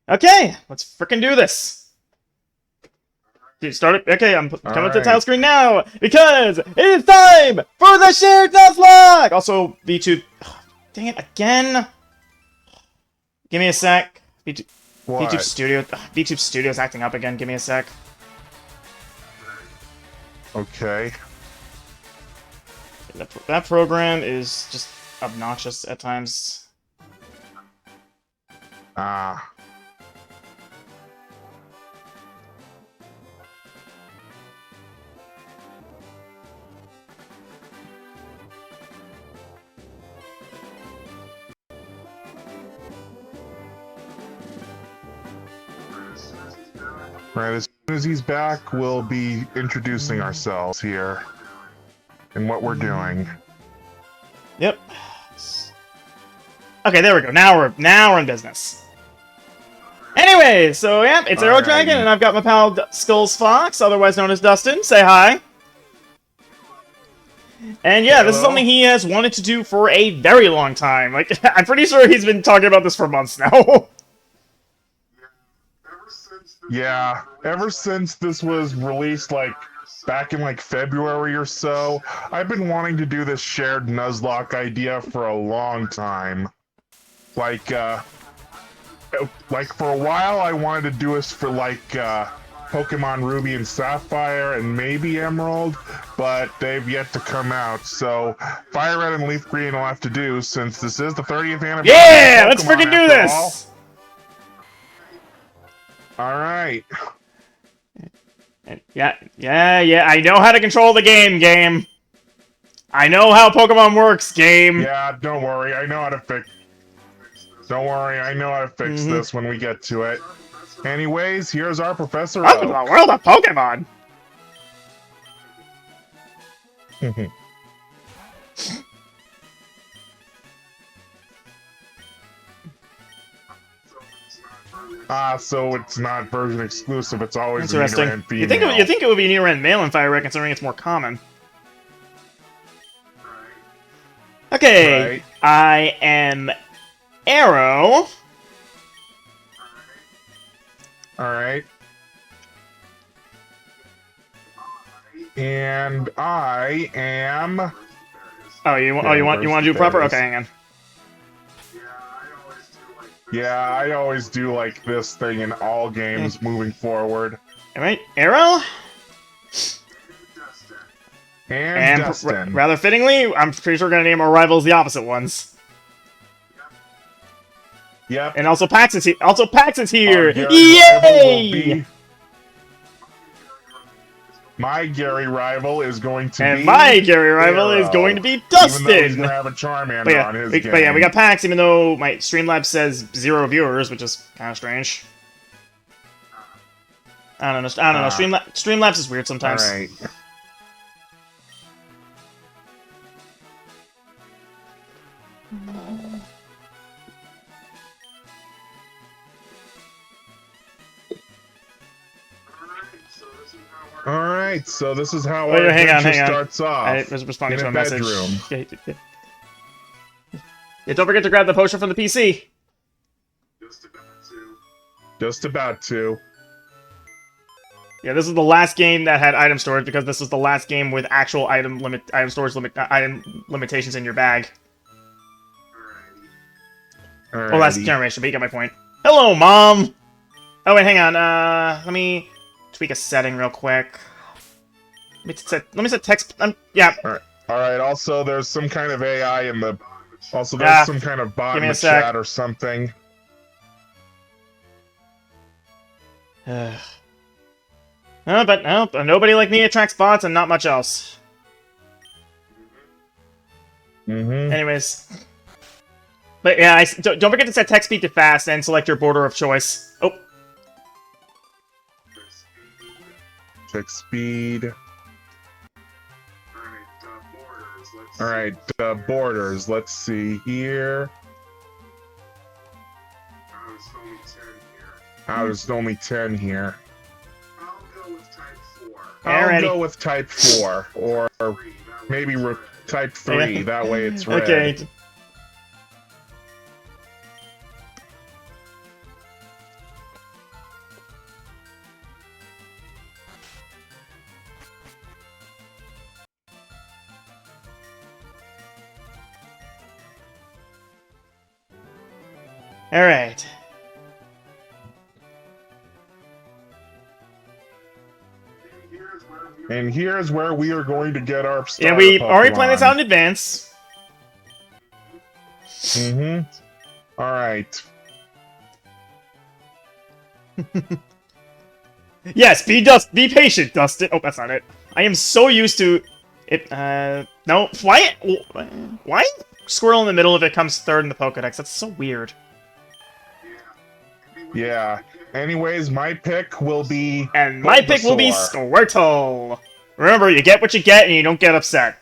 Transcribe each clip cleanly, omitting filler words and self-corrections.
Okay, let's frickin' do this. Dude, start it. Okay, I'm coming to the title screen now because it is time for the shared Nuzlocke. Also, VTube. Dang it again. Give me a sec. VTube Studio. VTube Studio's acting up again. Give me a sec. Okay. That program is just obnoxious at times. Ah. Right, as soon as he's back, we'll be introducing ourselves here and what we're doing. Yep. Okay, there we go. Now we're in business. Anyway, so yeah, it's Arrow Dragon, and I've got my pal Skullzfox, otherwise known as Dustin. Say hi. And yeah, this is something he has wanted to do for a very long time. Like, I'm pretty sure he's been talking about this for months now. Yeah, ever since this was released, like, back in, like, February or so, I've been wanting to do this shared Nuzlocke idea for a long time. Like, for a while, I wanted to do this for, like, Pokemon Ruby and Sapphire and maybe Emerald, but they've yet to come out, so Fire Red and Leaf Green will have to do, since this is the 30th anniversary. Yeah, let's freaking do this! Alright. Yeah, I know how to control the game. I know how Pokemon works, game. Yeah, don't worry, I know how to fix... Don't worry, I know how to fix this when we get to it. Anyways, here's our Professor Welcome to the world of Pokemon! So it's not version exclusive, it's always interesting. Near-end female. You think it would be near-end male in Fire Red, considering it's more common. Okay, Right. I am Arrow. Alright. And I am... Oh, you want to do proper? Okay, hang on. Yeah, I always do like this thing in all games moving forward. Alright, Arrow? And Dustin. Rather fittingly, I'm pretty sure we're gonna name our rivals the opposite ones. Yep. And also Pax is here. Yay! Yay! My Gary rival is going to be... And my Gary rival is going to be Dustin! Even though he's going to have a Charmander on his game. But yeah, we got Pax, even though my Streamlabs says 0 viewers, which is kind of strange. I don't know. Streamlabs is weird sometimes. Alright. Alright, so this is how our adventure starts off. I was responding to a bedroom. message. Yeah, don't forget to grab the potion from the PC. Just about to. Yeah, this is the last game that had item storage because this is the last game with actual item limitations in your bag. Alrighty. Well, last generation, but you get my point. Hello, Mom! Oh, wait, hang on. Let me tweak a setting real quick. Let me set text... yeah. Alright, also, there's some kind of AI in the... Also, there's some kind of bot in the chat or something. But nobody like me attracts bots and not much else. Anyways. But yeah, don't forget to set text speed to fast and select your border of choice. Oh. Text speed. Alright, borders. Let's see here. I was only 10 here. I'll go with type 4. Or maybe type 3. That way it's red. Okay. Alright. And here's where we are going to get our starter Yeah, we already Pokemon. planned this out in advance. Mm-hmm. Alright. Yes, be patient, Dustin. Oh, that's not it. I am so used to it. No. Why Squirrel in the middle if it comes third in the Pokedex? That's so weird. Yeah. Anyways, my pick will be... And my pick will be Squirtle. Remember, you get what you get, and you don't get upset.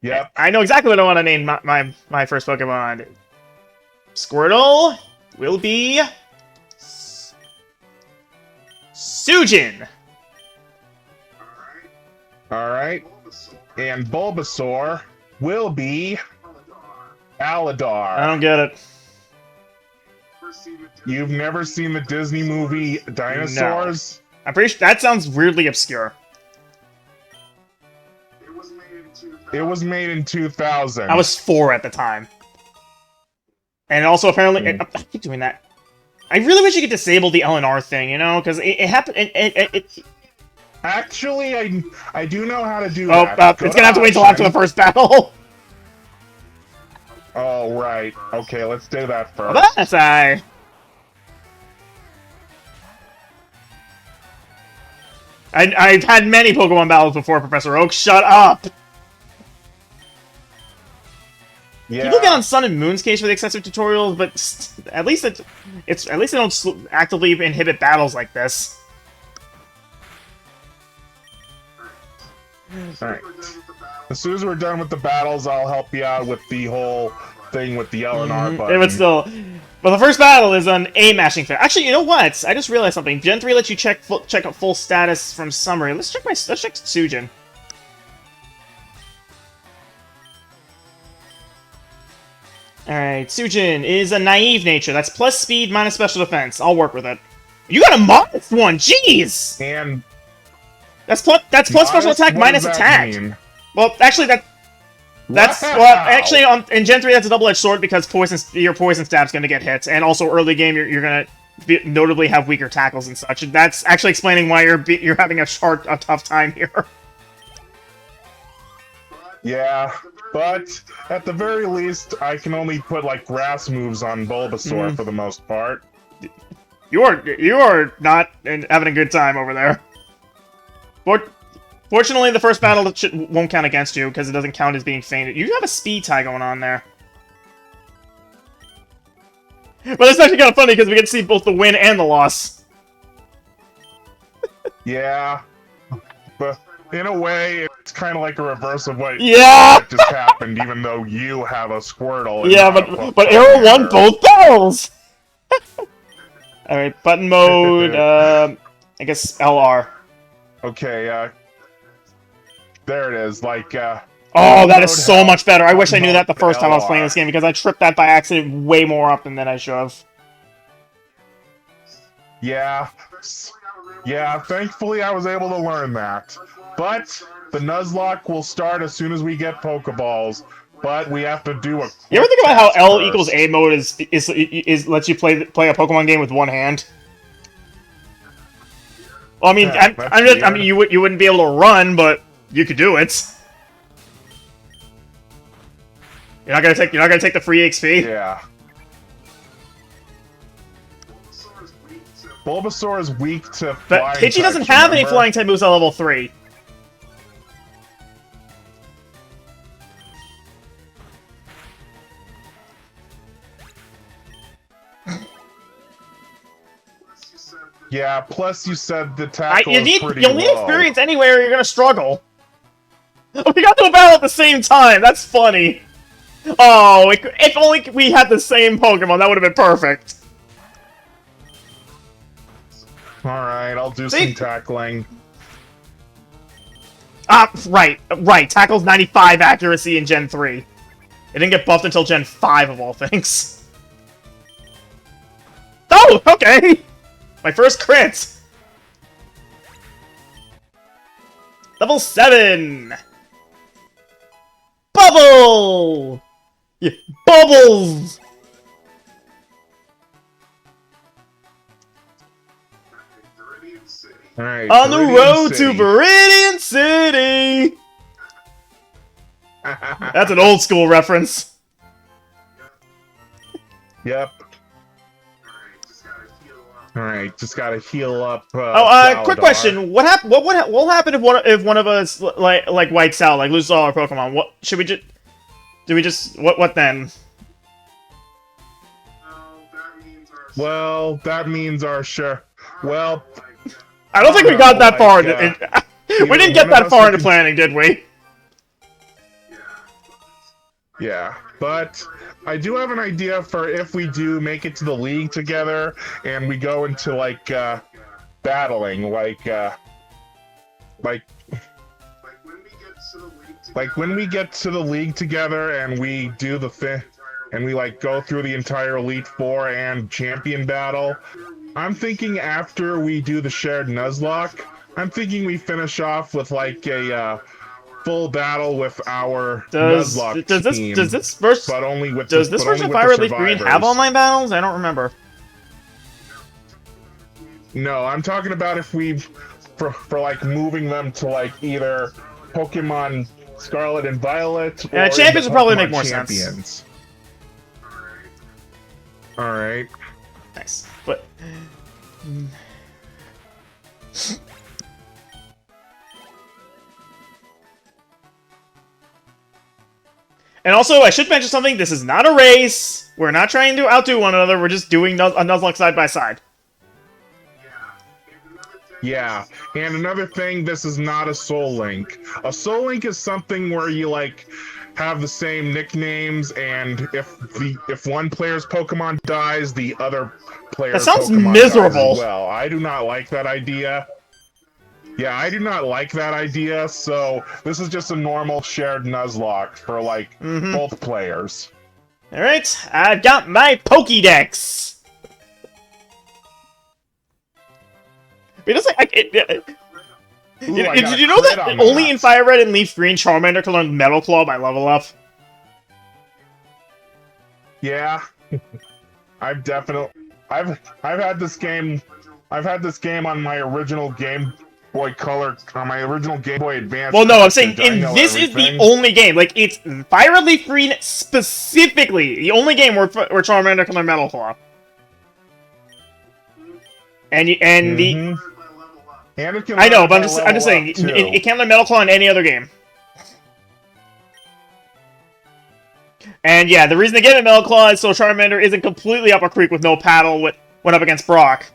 Yep. I know exactly what I want to name my first Pokemon. Squirtle will be... Sujin! Alright. And Bulbasaur will be... Aladar. I don't get it. You've never seen the Disney movie Dinosaurs? No. I'm pretty sure that sounds weirdly obscure. It was made in 2000. I was 4 at the time. And also, apparently... I keep doing that. I really wish you could disable the LNR thing, you know? Because it happened... Actually, I do know how to do that. Oh, it's gonna have to wait till after the first battle. Oh, right. Okay, let's do that first. Well, that's I've had many Pokemon battles before, Professor Oak. Shut up! Yeah. People get on Sun and Moon's case for the excessive tutorials, but at least they don't actively inhibit battles like this. Alright. As soon as we're done with the battles, I'll help you out with the whole thing with the LNR button. Yeah, but still... Well, the first battle is an A-mashing fair. Actually, you know what? I just realized something. Gen 3 lets you check out full status from summary. Let's check Sujin. Alright, Sujin is a naive nature. That's plus speed, minus special defense. I'll work with it. You got a modest one! Jeez! And... That's plus special attack, minus attack! Mean? Well, actually, that's Wow. well, actually, in Gen 3, that's a double-edged sword because your poison stab's gonna get hit, and also early game, you're gonna notably have weaker tackles and such. And that's actually explaining why you're having a tough time here. Yeah, but at the very least, I can only put like grass moves on Bulbasaur for the most part. You are not having a good time over there. Fortunately, the first battle won't count against you, because it doesn't count as being fainted. You have a speed tie going on there. But it's actually kind of funny, because we get to see both the win and the loss. Yeah, but in a way, it's kind of like a reverse of what Yeah! just happened, even though you have a Squirtle. And Yeah, not but Arrow won both battles! Alright, button mode, I guess LR. Okay, there it is, like, Oh, that is so much better. I wish I knew that the first time I was playing this game, because I tripped that by accident way more often than I should have. Yeah, thankfully I was able to learn that. But the Nuzlocke will start as soon as we get Pokeballs, but we have to do a... You ever think about how L equals A mode is lets you play a Pokemon game with one hand? Well, I mean, Yeah, I mean, you wouldn't be able to run, but you could do it. You're not gonna take the free XP. Yeah. Bulbasaur is weak to flying But Pidgey doesn't types, have any remember? flying type moves at level 3. Yeah, plus you said the tackle You'll is pretty need low. experience anywhere, or you're gonna struggle. We got to a battle at the same time. That's funny. Oh, if only we had the same Pokemon, that would have been perfect. Alright, I'll do some tackling. Ah, right. Tackle's 95 accuracy in Gen 3. It didn't get buffed until Gen 5, of all things. Oh, okay! My first crit! Level 7! Bubble! Yeah, Bubbles! Alright. On the Viridian road City. to Viridian City! That's an old school reference. Yep. Alright, just gotta heal up. Quick question: what will happen if one of us like whites out, like loses all our Pokemon? What should we just? Do we just what then? Well, that means our share. Well, I don't think we got that far. We didn't get that far into can... planning, did we? Yeah, but I do have an idea for if we do make it to the league together and we go into like battling, like when we get to the league together and we do the thing and we like go through the entire Elite Four and Champion battle. I'm thinking after we do the shared Nuzlocke, I'm thinking we finish off with like a full battle with our Nuzlocke team. Does this version of Fire Red Leafgreen have online battles? I don't remember. No, I'm talking about if we for like moving them to like either Pokemon Scarlet and Violet. Yeah, or champions would probably make more champions. sense. All right. Nice, but. And also, I should mention something. This is not a race. We're not trying to outdo one another. We're just doing a Nuzlocke side by side. Yeah, and another thing, this is not a Soul Link. A Soul Link is something where you like have the same nicknames, and if one player's Pokemon dies, the other player's That sounds Pokemon miserable. dies as well, I do not like that idea. Yeah, I do not like that idea. So this is just a normal shared Nuzlocke for like both players. All right, I've got my Pokédex. Because did you know that only in Fire Red and Leaf Green, Charmander can learn Metal Claw by level up? Yeah, I've had this game. I've had this game on my original Game Boy Color, on my original Game Boy Advance. Well, no, I'm saying this is the only game. Like it's Fire Red Leaf Green specifically, the only game where Charmander can learn Metal Claw. And I know, but I'm just saying it can't learn Metal Claw in any other game. And yeah, the reason they gave it Metal Claw is so Charmander isn't completely up a creek with no paddle went up against Brock.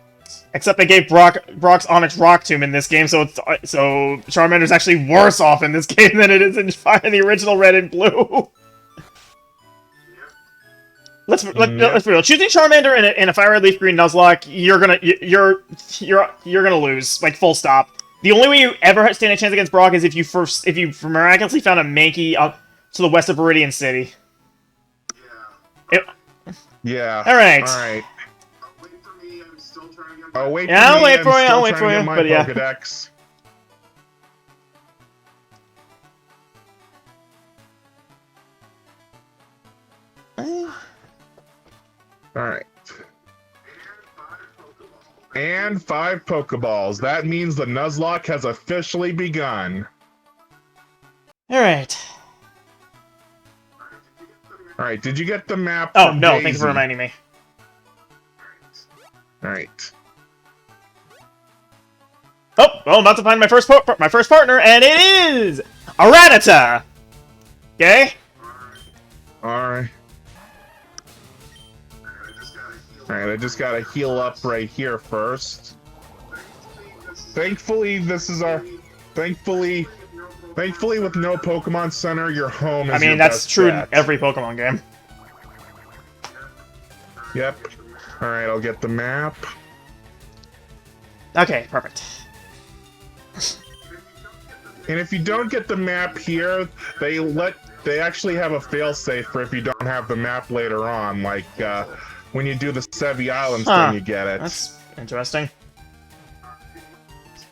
Except they gave Brock's Onyx Rock Tomb in this game, so Charmander's actually worse off in this game than it is in the original Red and Blue. Let's be real. Choosing Charmander in a Fire Red Leaf Green Nuzlocke, you're gonna lose, like full stop. The only way you ever stand a chance against Brock is if you miraculously found a Mankey up to the west of Viridian City. Yeah. All right. All right. Oh wait. Yeah, I'll wait for you. But yeah. Pokedex. Alright. And 5 Pokeballs. That means the Nuzlocke has officially begun. Alright. Alright, did you get the map? Oh, no, thanks for reminding me. Alright. Oh, well, I'm about to find my first partner, and it is a Rattata. Okay? Alright. Alright, I just gotta heal up right here first. Thankfully, this is our... Thankfully, with no Pokemon Center, your home is your that's best true bet. in every Pokemon game. Yep. Alright, I'll get the map. Okay, perfect. And if you don't get the map here, they actually have a failsafe for if you don't have the map later on, like when you do the Sevi Islands thing, you get it. That's interesting.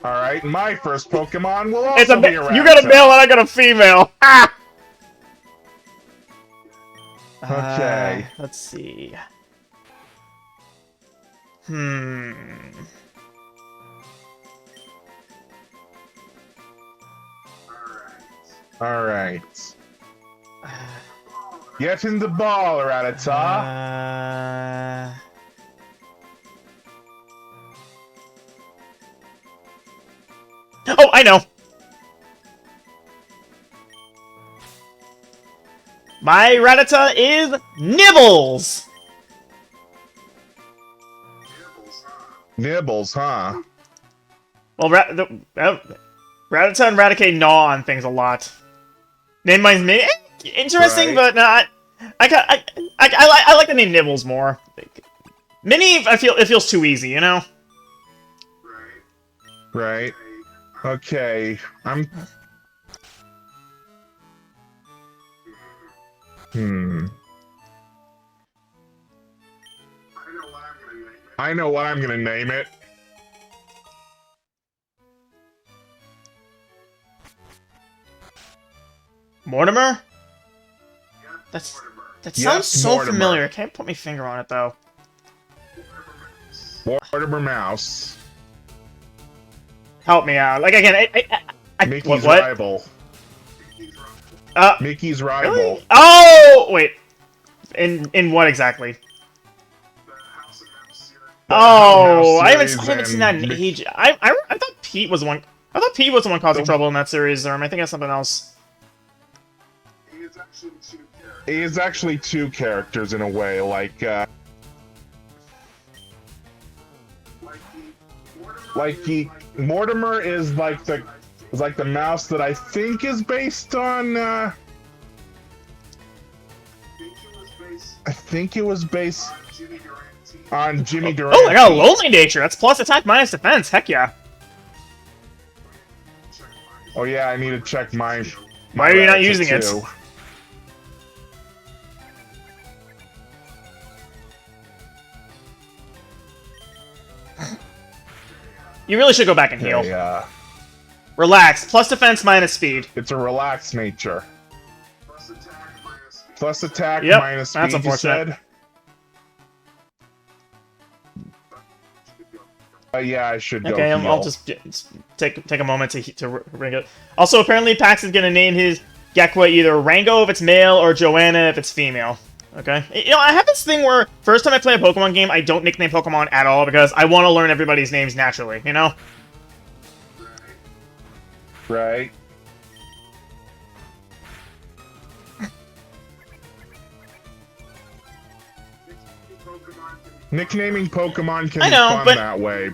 Alright, my first Pokemon will also be a Rattata. You got a male and I got a female. Ah! Okay. Let's see. All right. Get in the ball, Rattata. Oh, I know. My Rattata is Nibbles. Nibbles, huh? Well, Rattata and Raticate gnaw on things a lot. Name mine's interesting, Right. but not. I like the name Nibbles more. Mini, I feel it feels too easy, you know. Right. Okay. I know what I'm gonna name it. Mortimer? That Yes, sounds so Mortimer. familiar. I can't put my finger on it though. Mortimer Mouse. Help me out. Like again, Mickey's what? rival. Mickey's rival. Really? Oh, wait. In what exactly? Oh, I haven't seen that in age. I thought Pete was the one. I thought Pete was the one causing trouble in that series. Or am I thinking of something else? He is actually two characters in a way, like Mortimer is like the mouse that I think is based on. I think it was based on Jimmy Durante. Oh, I got a lonely nature. That's plus attack minus defense. Heck yeah. Oh yeah, I need to check my Why are you not using it? too. You really should go back and heal. Yeah. Relax. Plus defense minus speed. It's a relaxed nature. Plus attack Yep, minus speed, that's you unfortunate. said? Yeah, I should go Okay, heal. I'll just take a moment to ring it. Also, apparently Pax is gonna name his Gekwa either Rango if it's male or Joanna if it's female. Okay? You know, I have this thing where first time I play a Pokemon game, I don't nickname Pokemon at all because I want to learn everybody's names naturally, you know? Right. Nicknaming Pokemon can I know, be fun but- that way.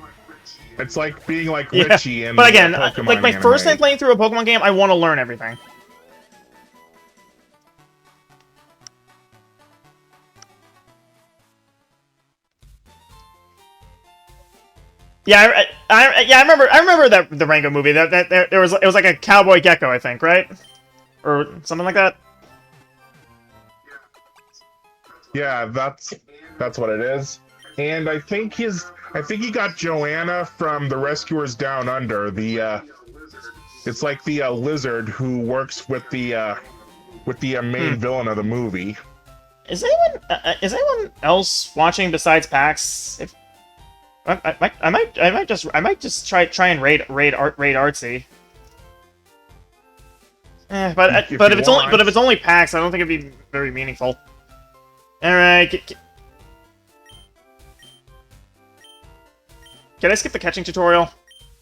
It's like being like Yeah, Richie in but again, the Pokemon like my anime. first time playing through a Pokemon game, I want to learn everything. Yeah, I remember that the Rango movie. That it was like a cowboy gecko, I think, right, or something like that. Yeah, that's what it is. And I think he got Joanna from the Rescuers Down Under. It's like the lizard who works with the main villain of the movie. Is anyone else watching besides PAX? If I might just try and raid Artsy. But if it's only PAX, I don't think it'd be very meaningful. All right. Can I skip the catching tutorial?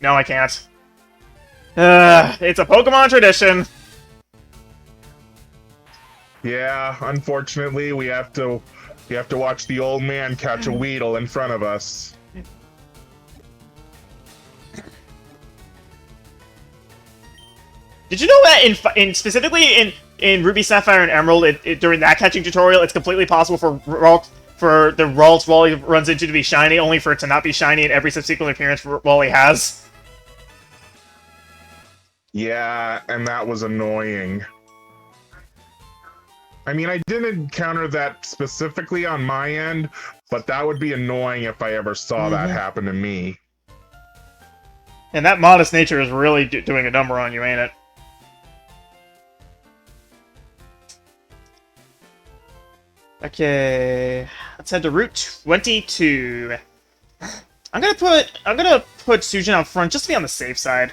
No, I can't. It's a Pokemon tradition. Yeah, unfortunately, we have to watch the old man catch a Weedle in front of us. Did you know that in specifically in Ruby, Sapphire, and Emerald, during that catching tutorial, it's completely possible for the Ralts Wally runs into to be shiny, only for it to not be shiny in every subsequent appearance Wally has. Yeah, and that was annoying. I mean, I didn't encounter that specifically on my end, but that would be annoying if I ever saw that happen to me. And that modest nature is really doing a number on you, ain't it? Okay, let's head to Route 22. I'm gonna put Sujin out front just to be on the safe side.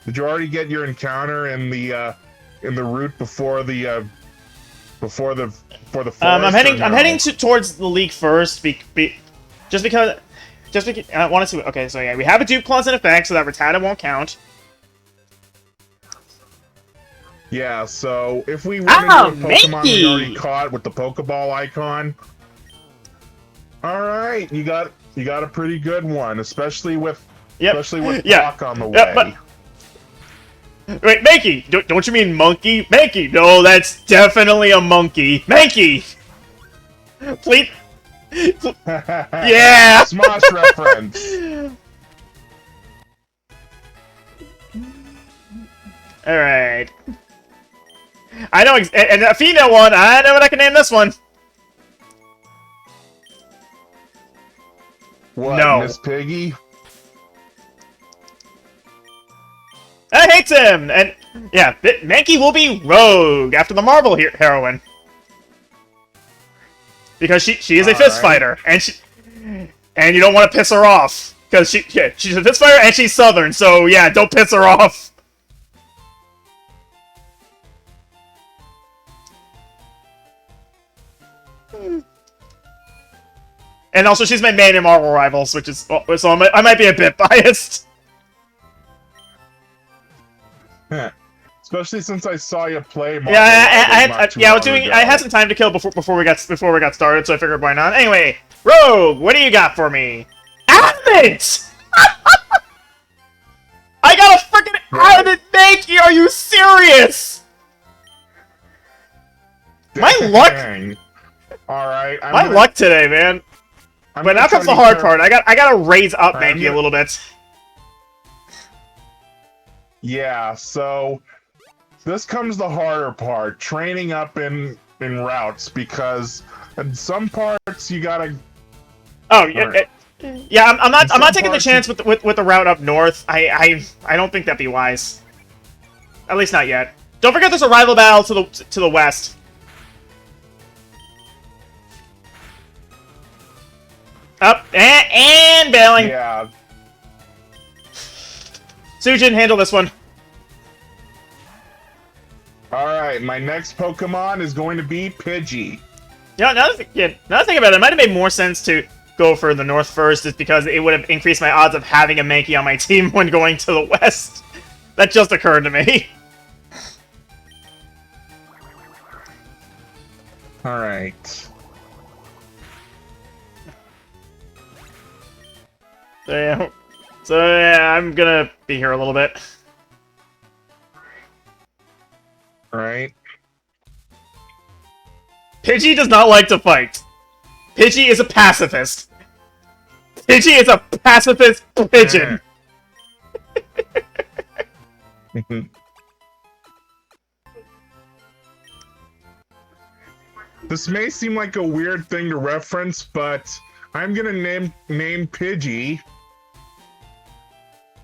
Did you already get your encounter in the route before the forest? I'm heading. No? I'm heading towards the league first. Just because I want to see. Okay, so yeah, we have a dupe clause in effect, so that Rattata won't count. Yeah. So if we run into a Pokemon we already Mankey! caught with the Pokeball icon, all right, you got a pretty good one, especially with Brock on the way. But wait, Mankey! Don't you mean monkey? Mankey! No, that's definitely a monkey. Mankey! Please. Yeah! Smosh reference. Alright. I know, and a female one, I know what I can name this one. What, no. Miss Piggy? I hate him! And, yeah, Mankey will be Rogue after the Marvel heroine. Because she is a fist fighter, and you don't want to piss her off. Because she's a fist fighter and she's Southern, so yeah, don't piss her off. And also, she's my main in Marvel Rivals, which is so I might be a bit biased. Especially since I saw you play Marvel I had some time to kill before we got started, so I figured why not. Anyway, Rogue, what do you got for me? Adamant! I got a freaking Adamant Mankey! Are you serious? My luck. All right. My luck today, man. But now comes the hard part. I gotta raise up Mankey a little bit. Yeah. So this comes the harder part: training up in routes, because in some parts you gotta. Oh yeah. Yeah, I'm not taking the chance with the route up north. I don't think that'd be wise. At least not yet. Don't forget there's a rival battle to the west. Up and bailing. Yeah. Sujin, handle this one. All right, my next Pokemon is going to be Pidgey. Yeah, now that I think about it, it might have made more sense to go for the north first, just because it would have increased my odds of having a Mankey on my team when going to the west. That just occurred to me. All right. So yeah, I'm gonna be here a little bit. All right. Pidgey does not like to fight. Pidgey is a pacifist. Pidgey is a pacifist pigeon. This may seem like a weird thing to reference, but I'm gonna name Pidgey.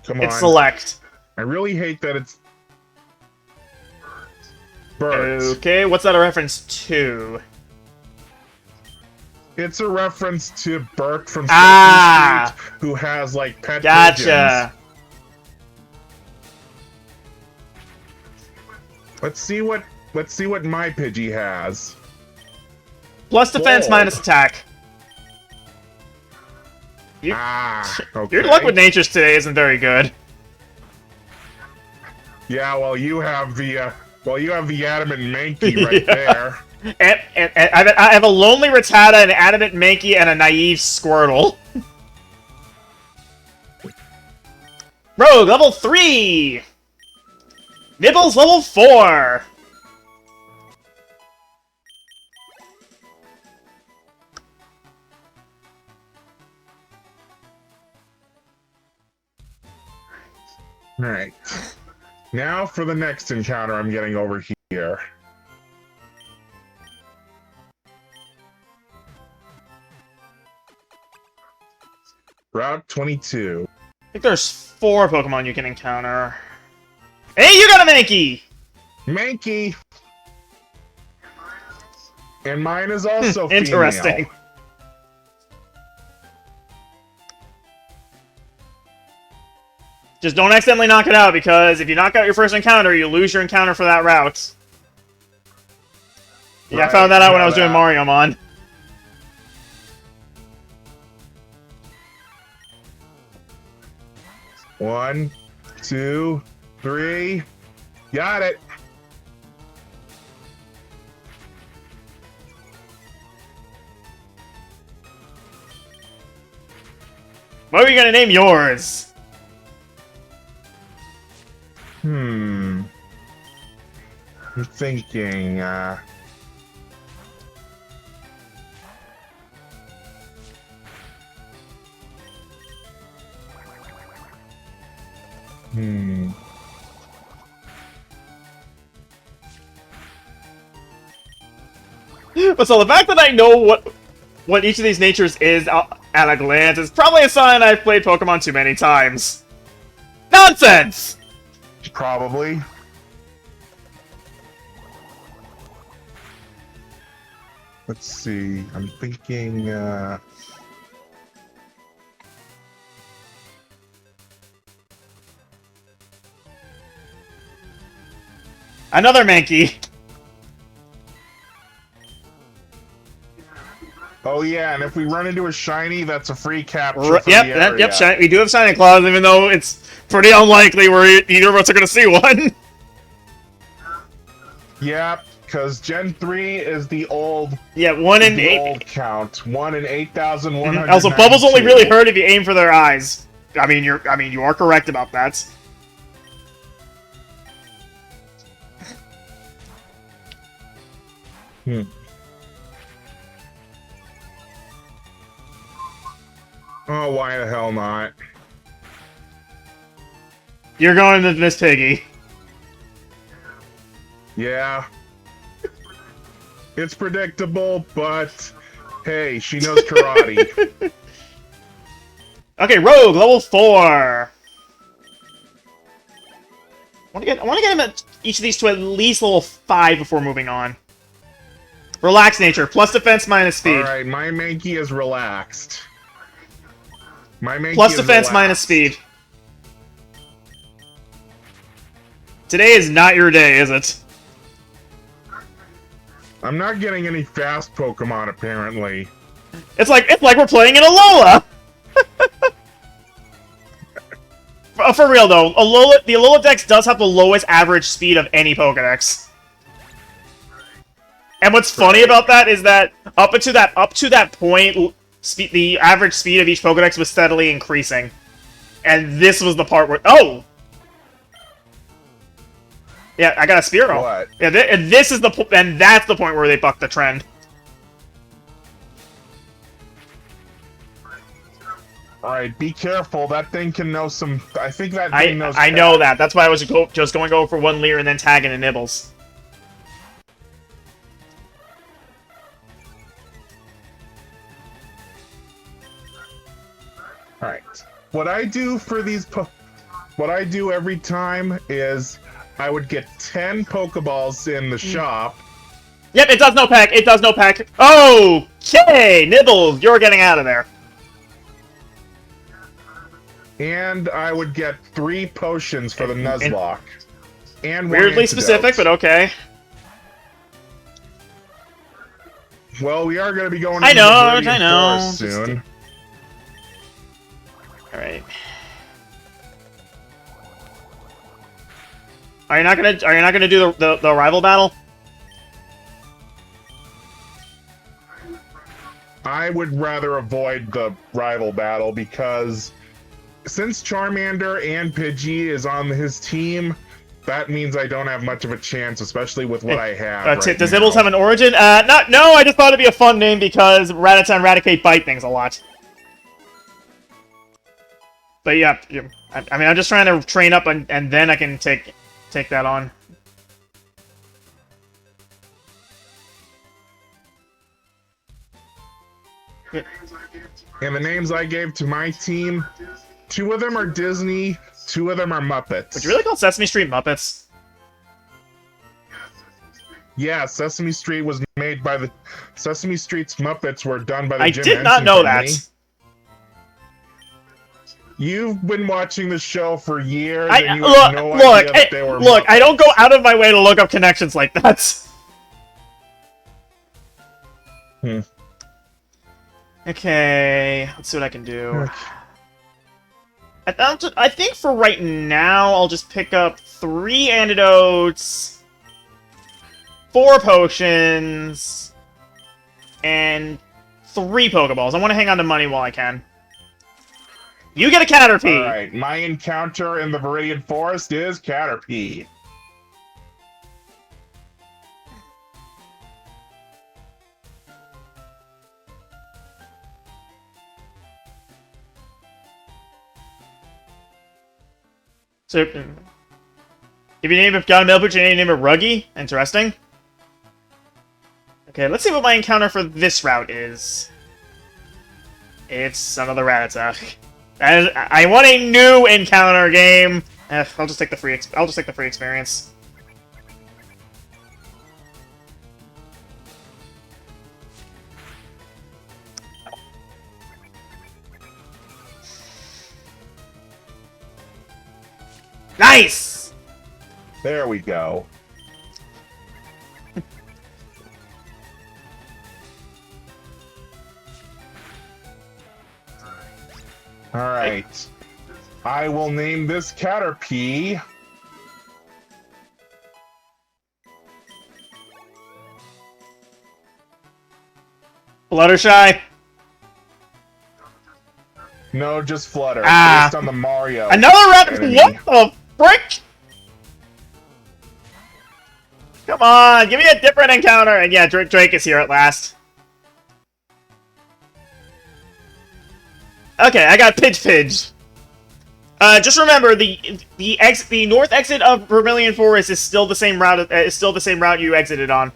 Come on. It's select. I really hate that it's Bert. Okay, what's that a reference to? It's a reference to Bert from Sesame Street, who has like pet pigeons. Gotcha. Let's see what my Pidgey has. Plus defense, minus attack. Okay. Your luck with natures today isn't very good. Yeah, well, you have the Adamant Mankey right there. And I have a lonely Rattata, an Adamant Mankey, and a naive Squirtle. Rogue, level 3! Nibbles, level 4! Alright. Now for the next encounter I'm getting over here. Route 22. I think there's 4 Pokemon you can encounter. Hey, you got a Mankey! Mankey! And mine is also Interesting. female. Just don't accidentally knock it out, because if you knock out your first encounter, you lose your encounter for that route. Yeah, I found that out when I was doing Mario Mon. One, two, three. Got it. What are you gonna name yours? I'm thinking, But so the fact that I know what each of these natures is at a glance is probably a sign I've played Pokemon too many times. Nonsense! Probably. Let's see. I'm thinking, Another Mankey. oh yeah, and if we run into a shiny, that's a free capture for Yep, the area. yep, shiny. We do have Shiny Claws, even though it's pretty unlikely either of us are going to see one. Yep, because Gen 3 is the old... Yeah, 1 in 8. Old count. 1 in 8,192. Also, bubbles only really hurt if you aim for their eyes. I mean, you are correct about that. Oh, why the hell not? You're going to Miss Piggy. Yeah. It's predictable, but hey, she knows karate. Okay, Rogue, level 4. I want to get him at each of these to at least level 5 before moving on. Relaxed nature, plus defense, minus speed. Alright, my Mankey is relaxed. My Mankey Plus is defense, relaxed. minus speed. Today is not your day, is it? I'm not getting any fast Pokemon, apparently. It's like we're playing in Alola! For real though, the Alola Dex does have the lowest average speed of any Pokedex. And what's funny about that is that up to that point, the average speed of each Pokedex was steadily increasing. And this was the part where... Oh! Yeah, I got a Spearow. What? Yeah, and this is and that's the point where they bucked the trend. Alright, be careful. That thing can know some... I think that thing knows... I know that. That's why I was just going over for one Leer and then tagging a Nibbles. Alright. What I do for these... What I do every time is I would get 10 Pokeballs in the shop. Yep, it does no pack. It does no pack. Okay, Nibbles, you're getting out of there. And I would get 3 potions for the Nuzlocke. And one Weirdly antidote. specific, but okay. Well, we are going to be going I into know, the Viridian I know. Forest soon. Alright. Are you not gonna do the rival battle? I would rather avoid the rival battle because since Charmander and Pidgey is on his team, that means I don't have much of a chance, especially with what I have. Does Nibbles have an origin? No, I just thought it'd be a fun name because Rattata and Raticate bite things a lot. But yeah, I mean, I'm just trying to train up and then I can take that on. And the names I gave to my team, 2 of them are Disney, 2 of them are Muppets. Would you really call Sesame Street Muppets? Yeah, Sesame Street was made by the... Sesame Street's Muppets were done by the I Jim did not Henson know Company. that. You've been watching the show for years, I and you have no idea that they were look, I Muppets. don't go out of my way to look up connections like that. Hmm. Okay, let's see what I can do. I think for right now, I'll just pick up 3 antidotes, 4 potions, and 3 Pokeballs. I want to hang on to money while I can. You get a Caterpie! Alright, my encounter in the Viridian Forest is Caterpie. So, if you name it Got a Mailboot, you name it Ruggy? Interesting. Okay, let's see what my encounter for this route is. It's another Rattata. I want a new encounter game. I'll just take the free. I'll just take the free experience. Nice. There we go. Alright. I will name this Caterpie. Fluttershy. No, just Flutter. Ah. Based on the Mario. Another rat. enemy. What the frick? Come on, give me a different encounter. And yeah, Drake is here at last. Okay, I got Pidge. Just remember the north exit of Vermilion Forest is still the same route. Is still the same route you exited on.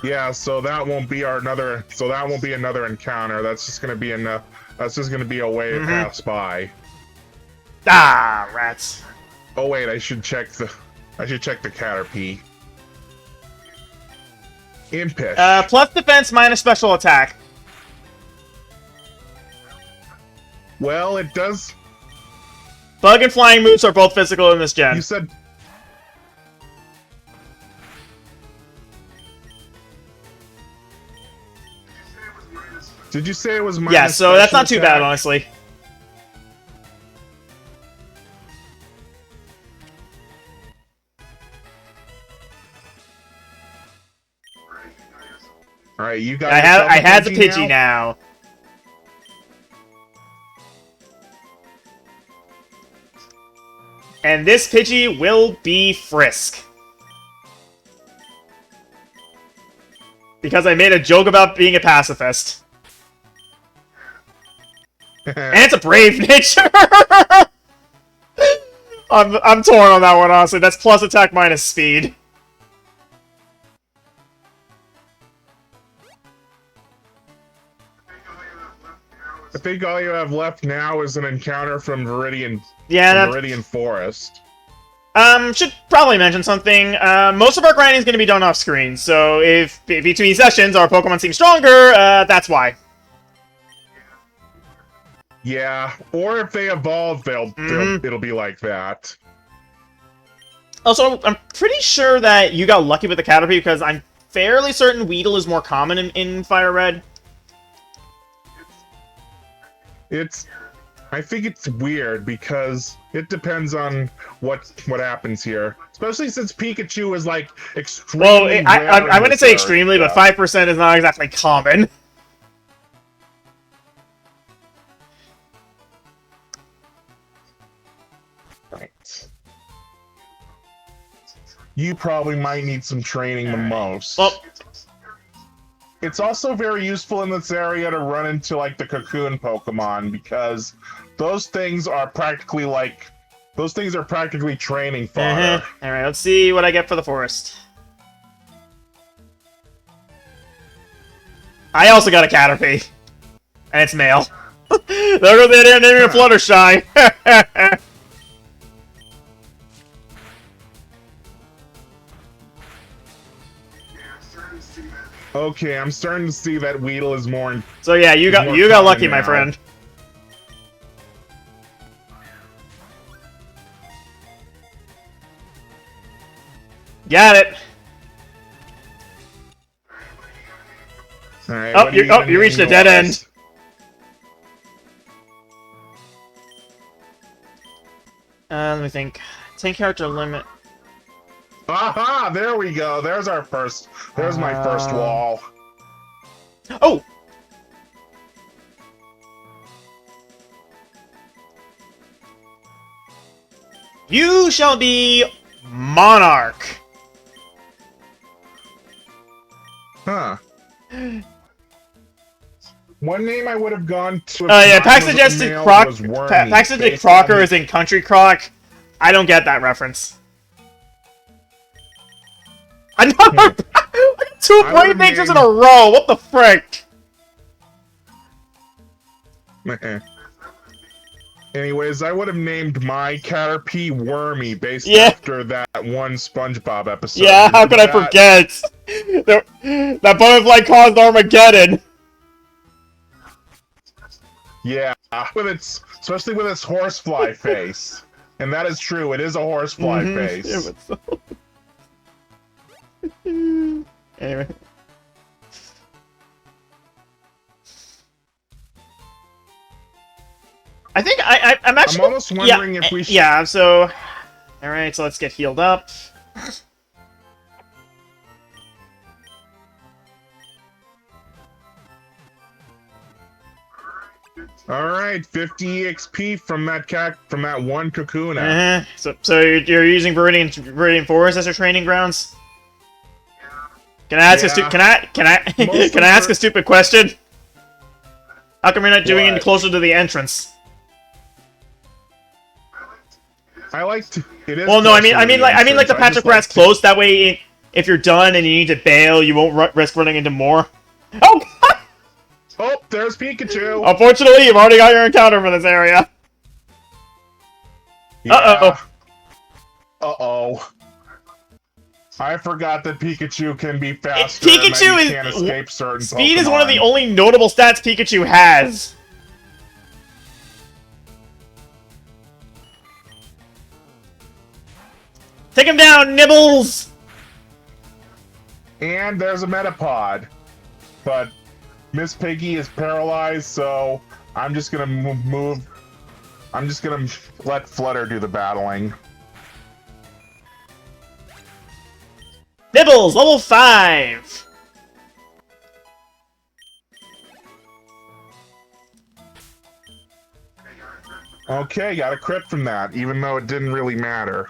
Yeah, so that won't be another. So that won't be another encounter. That's just gonna be enough. That's just gonna be a way to pass by. Ah, rats. Oh wait, I should check the Caterpie. Impish. Plus defense, minus special attack. Well, it does. Bug and flying moves are both physical in this gen. You said. Did you say it was minus? Yeah, so that's not too special bad, attack? honestly. All right, you got. I had the Pidgey Pidgey now. And this Pidgey will be Frisk. Because I made a joke about being a pacifist. And it's a brave nature! I'm torn on that one, honestly. That's plus attack minus speed. I think all you have left now is an encounter from Viridian Forest. Should probably mention something. Most of our grinding is going to be done off screen, so if between sessions our Pokemon seem stronger, that's why. Yeah, or if they evolve, it'll be like that. Also, I'm pretty sure that you got lucky with the Caterpie because I'm fairly certain Weedle is more common in Fire Red. I think it's weird because it depends on what happens here. Especially since Pikachu is like extremely. Well, I wouldn't say extremely, but 5% is not exactly common. Right. You probably might need some training the most. Well, it's also very useful in this area to run into like the cocoon Pokemon because those things are practically training fodder. Alright, let's see what I get for the forest. I also got a Caterpie. And it's male. There goes the idea of naming a Fluttershy. Okay, I'm starting to see that Weedle is more. So yeah, you got lucky, my now. friend. Got it. All right, Oh, you reached a dead end. Let me think. 10 character limit. Aha! There we go. There's our first. There's my first wall. Oh! You shall be Monarch. Huh. One name I would have gone to. Yeah, Pax suggested Pax suggested Crocker is in Country Croc. I don't get that reference. Another! I got 2 brain pictures in a row! What the frick? Anyways, I would have named my Caterpie Wormy based after that one SpongeBob episode. Yeah, how could I forget? That butterfly caused Armageddon. Yeah, especially with its horsefly face. And that is true, it is a horsefly face. Anyway. I think I'm actually. I'm almost wondering if we should. Yeah, so. Alright, so let's get healed up. Alright, 50 EXP from that one Kakuna. So you're using Viridian Forest as your training grounds? Can I ask can I ask a stupid question? How come you're not doing it closer to the entrance? I like to. It is. Well, no, I mean like the patch of grass close. That way, if you're done and you need to bail, you won't risk running into more. Oh God! Oh, there's Pikachu. Unfortunately, you've already got your encounter for this area. Yeah. Uh-oh. I forgot that Pikachu can be faster. Pikachu and can't escape certain speed Pokemon. is one of the only notable stats Pikachu has. Take him down, Nibbles! And there's a Metapod. But Miss Piggy is paralyzed, so I'm just gonna move. I'm just gonna let Flutter do the battling. Nibbles, level 5! Okay, got a crit from that, even though it didn't really matter.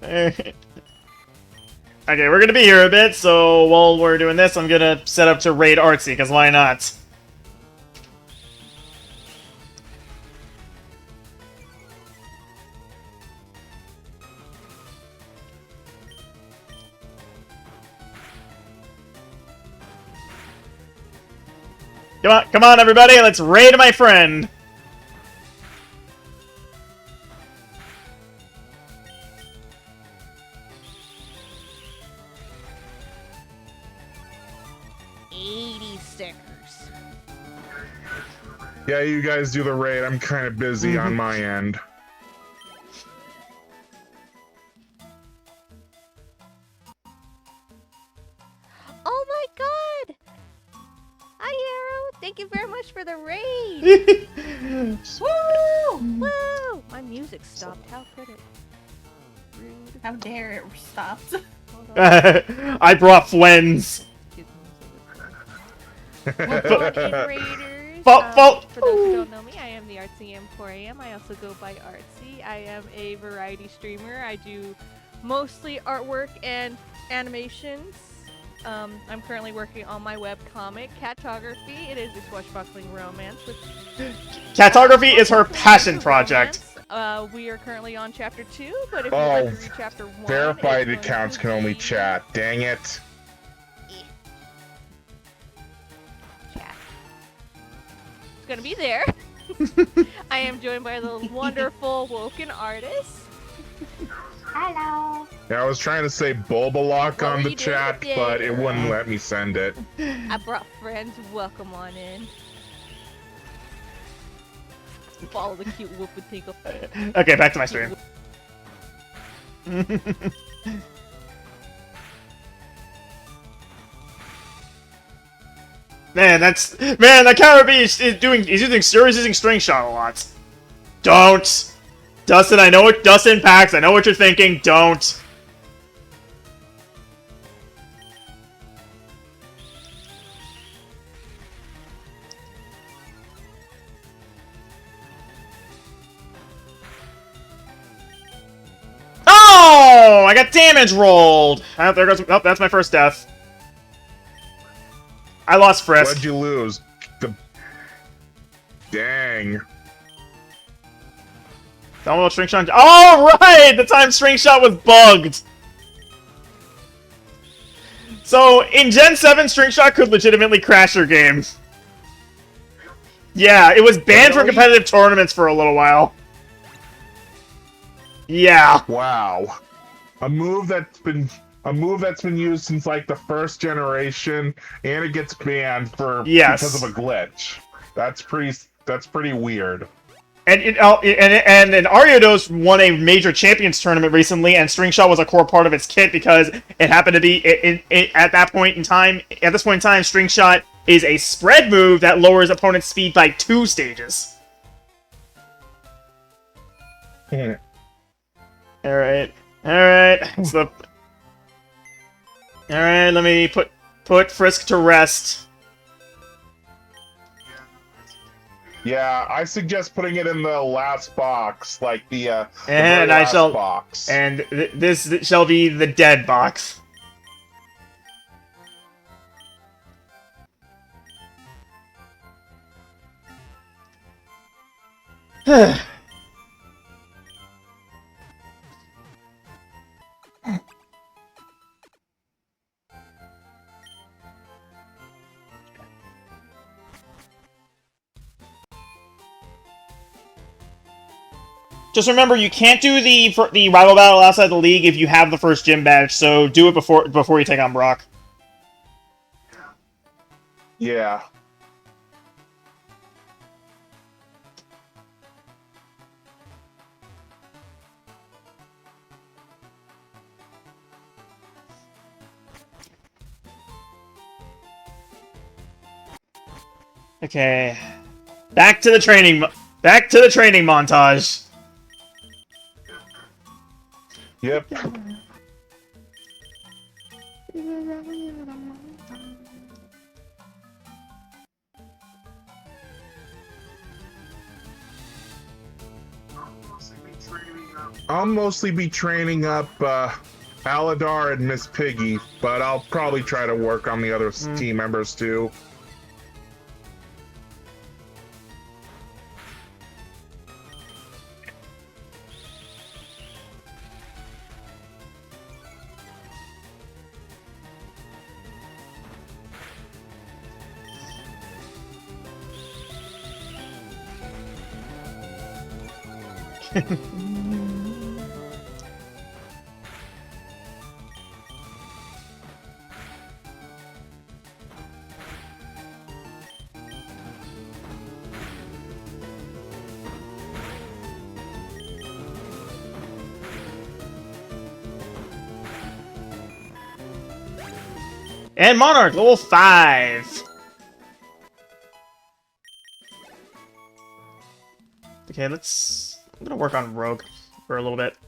Okay, we're gonna be here a bit, so while we're doing this, I'm gonna set up to raid Artsy, because why not? Come on, everybody, let's raid my friend! Yeah, you guys do the raid. I'm kind of busy on my end. Oh my God! Hi, Arrow. Thank you very much for the raid. Woo! Woo! My music stopped. How could it? Rude. How dare it stopped? I brought friends. Raiders. For those who don't know me, I am the Artsy Emporium. I also go by Artsy. I am a variety streamer. I do mostly artwork and animations. I'm currently working on my webcomic, Catography. It is a swashbuckling romance. Catography is her passion project. We are currently on chapter 2, but if Oh, you're ready to read chapter 1, verified accounts can only chat. Dang it. Chat. It's gonna be there. I am joined by the wonderful Woken Artist. Hello. Yeah, I was trying to say Bulbalock What on were the you doing? chat, but it wouldn't let me send it. I brought friends. Welcome on in. Follow the cute whoop and tinkle. Okay, back to my stream. Man, that counter B is doing. He's using string shot a lot. Don't, Dustin. I know what Dustin Pax. I know what you're thinking. Don't. Oh, I got damage rolled. Oh, there goes. Oh, that's my first death. I lost Frisk. What'd you lose? Dang. Download string shot. Oh, right! The time string shot was bugged. So, in Gen 7, string shot could legitimately crash your game. Yeah, it was banned from competitive tournaments for a little while. Yeah. Wow. A move that's been used since like the first generation, and it gets banned for because of a glitch. That's pretty weird. And Ariodos won a major champions tournament recently, and string shot was a core part of its kit because it happened to be at this point in time, string shot is a spread move that lowers opponent's speed by 2 stages. Alright. So, alright, let me put Frisk to rest. Yeah, I suggest putting it in the last box, like the And very I last shall box. And this shall be the dead box. Just remember, you can't do the rival battle outside the league if you have the first gym badge. So do it before you take on Brock. Yeah. Okay, back to the training montage. Yep. I'll mostly be training up Aladar and Miss Piggy, but I'll probably try to work on the other team members too. And Monarch, level 5. Okay, I'm gonna work on Rogue for a little bit.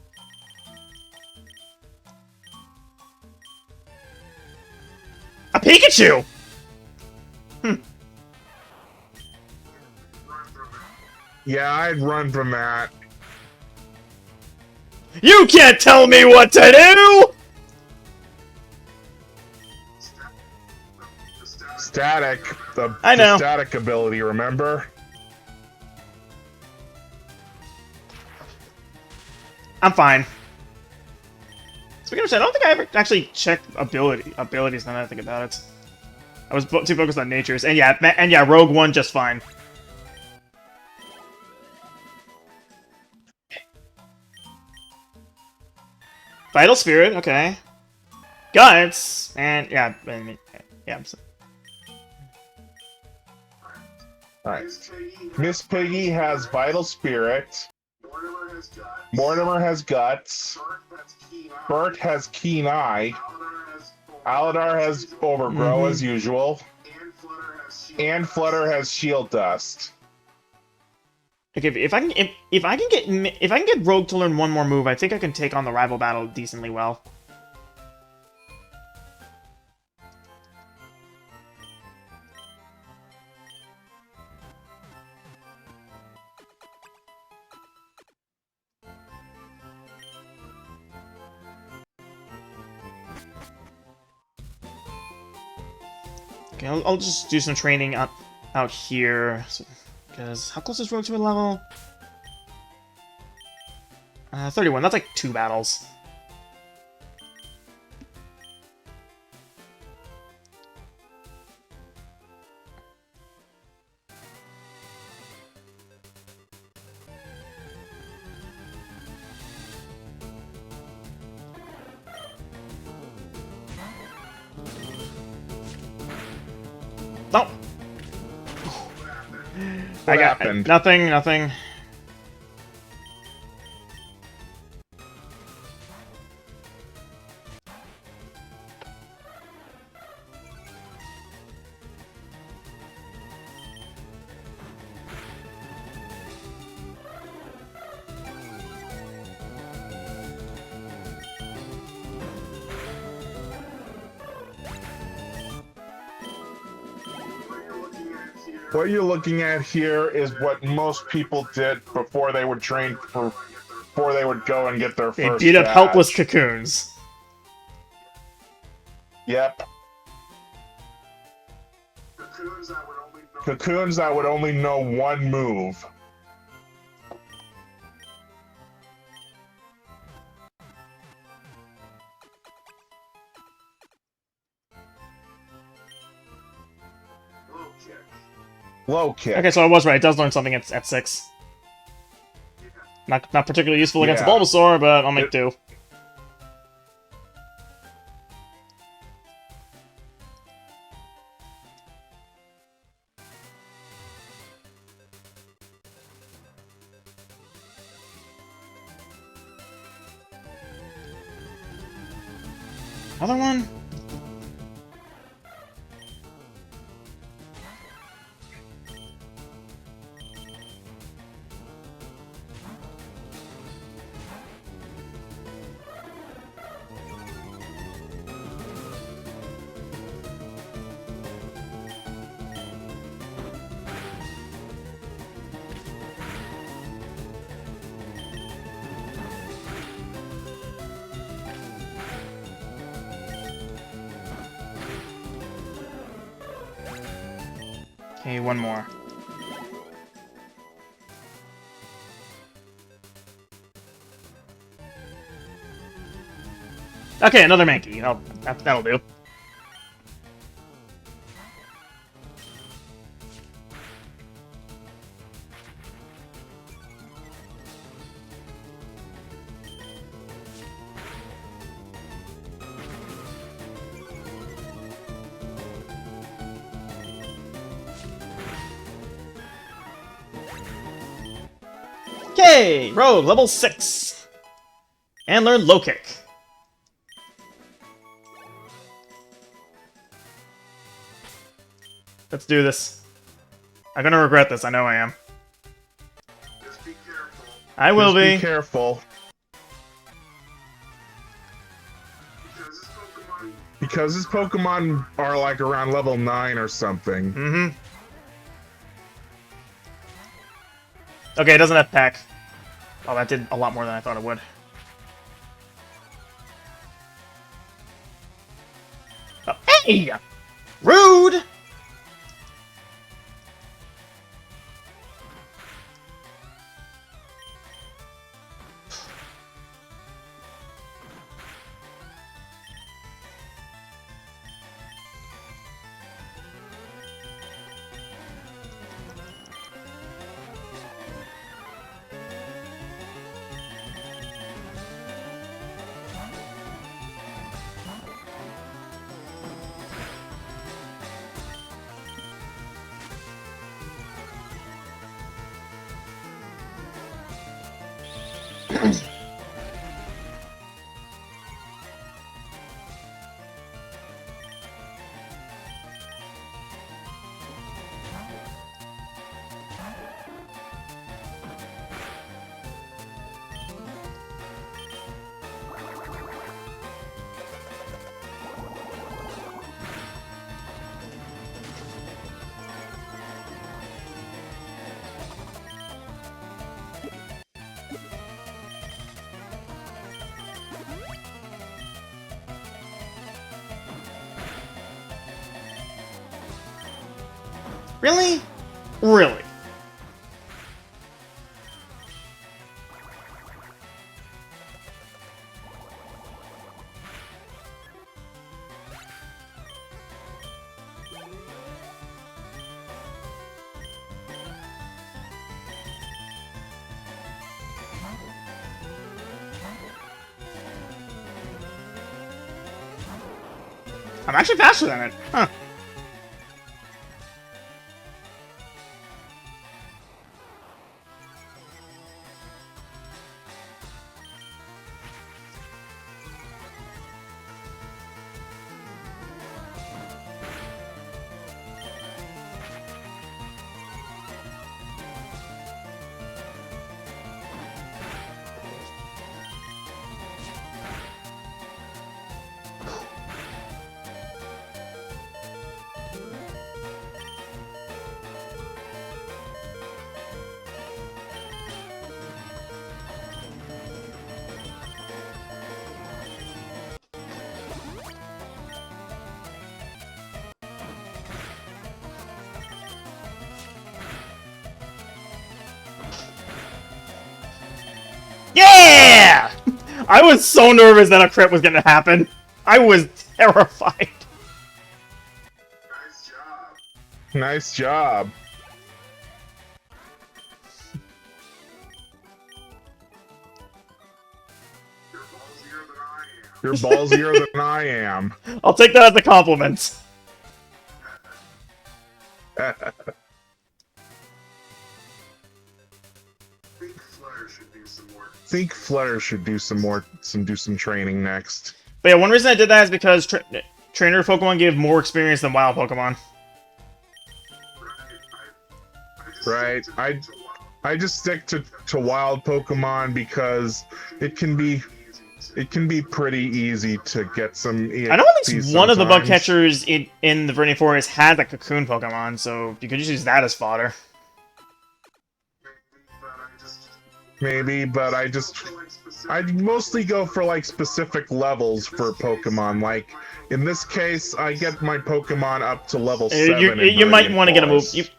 A Pikachu! Yeah, I'd run from that. You can't tell me what to do! Static, I know. the static ability, remember? I'm fine. Speaking of which, I don't think I ever actually checked abilities now that I think about it. I was too focused on natures. And yeah, Rogue won just fine. Vital Spirit, okay. Guts, and yeah, yeah. Alright. Miss Piggy has Vital Spirit. Mortimer has Guts. Bert has Keen Eye. Aladar has Overgrow as usual. And Flutter has Shield Dust. Okay, if I can get Rogue to learn one more move, I think I can take on the rival battle decently well. Okay, I'll just do some training out here. Because how close is Rogue to a level? 31. That's like 2 battles. No. What happened? Nothing. What you're looking at here is what most people did before they would train before they would go and get their They first beat up badge. helpless cocoons. Yep. Cocoons that would only know one move. Low kick. Okay, so I was right. It does learn something at 6. Not particularly useful against a Yeah. Bulbasaur, but I'll make do. Another one? Okay, one more. Okay, another Mankey. That'll do. Okay, Rogue, level 6. And learn Low Kick. Let's do this. I'm gonna regret this, I know I am. Just be careful. I will Just be. Be careful. Because his Pokemon are like around level 9 or something. Mm-hmm. Okay, it doesn't have Pack. Oh, that did a lot more than I thought it would. Oh, hey! Rude! Really? Really? I'm actually faster than it. Huh. Yeah! I was so nervous that a crit was gonna happen. I was terrified. Nice job. You're ballsier than I am. I'll take that as a compliment. Think Flutter should do some training next. But yeah, one reason I did that is because trainer Pokemon give more experience than wild Pokemon. Right. I just stick to wild Pokemon because it can be pretty easy to get some EXP I know at least one of the bug sometimes. catchers in the Viridian Forest had a cocoon Pokemon, so you could just use that as fodder. Maybe, but I mostly go for like specific levels for Pokemon. Like in this case, I get my Pokemon up to level 7. You might want to get a move. Forest.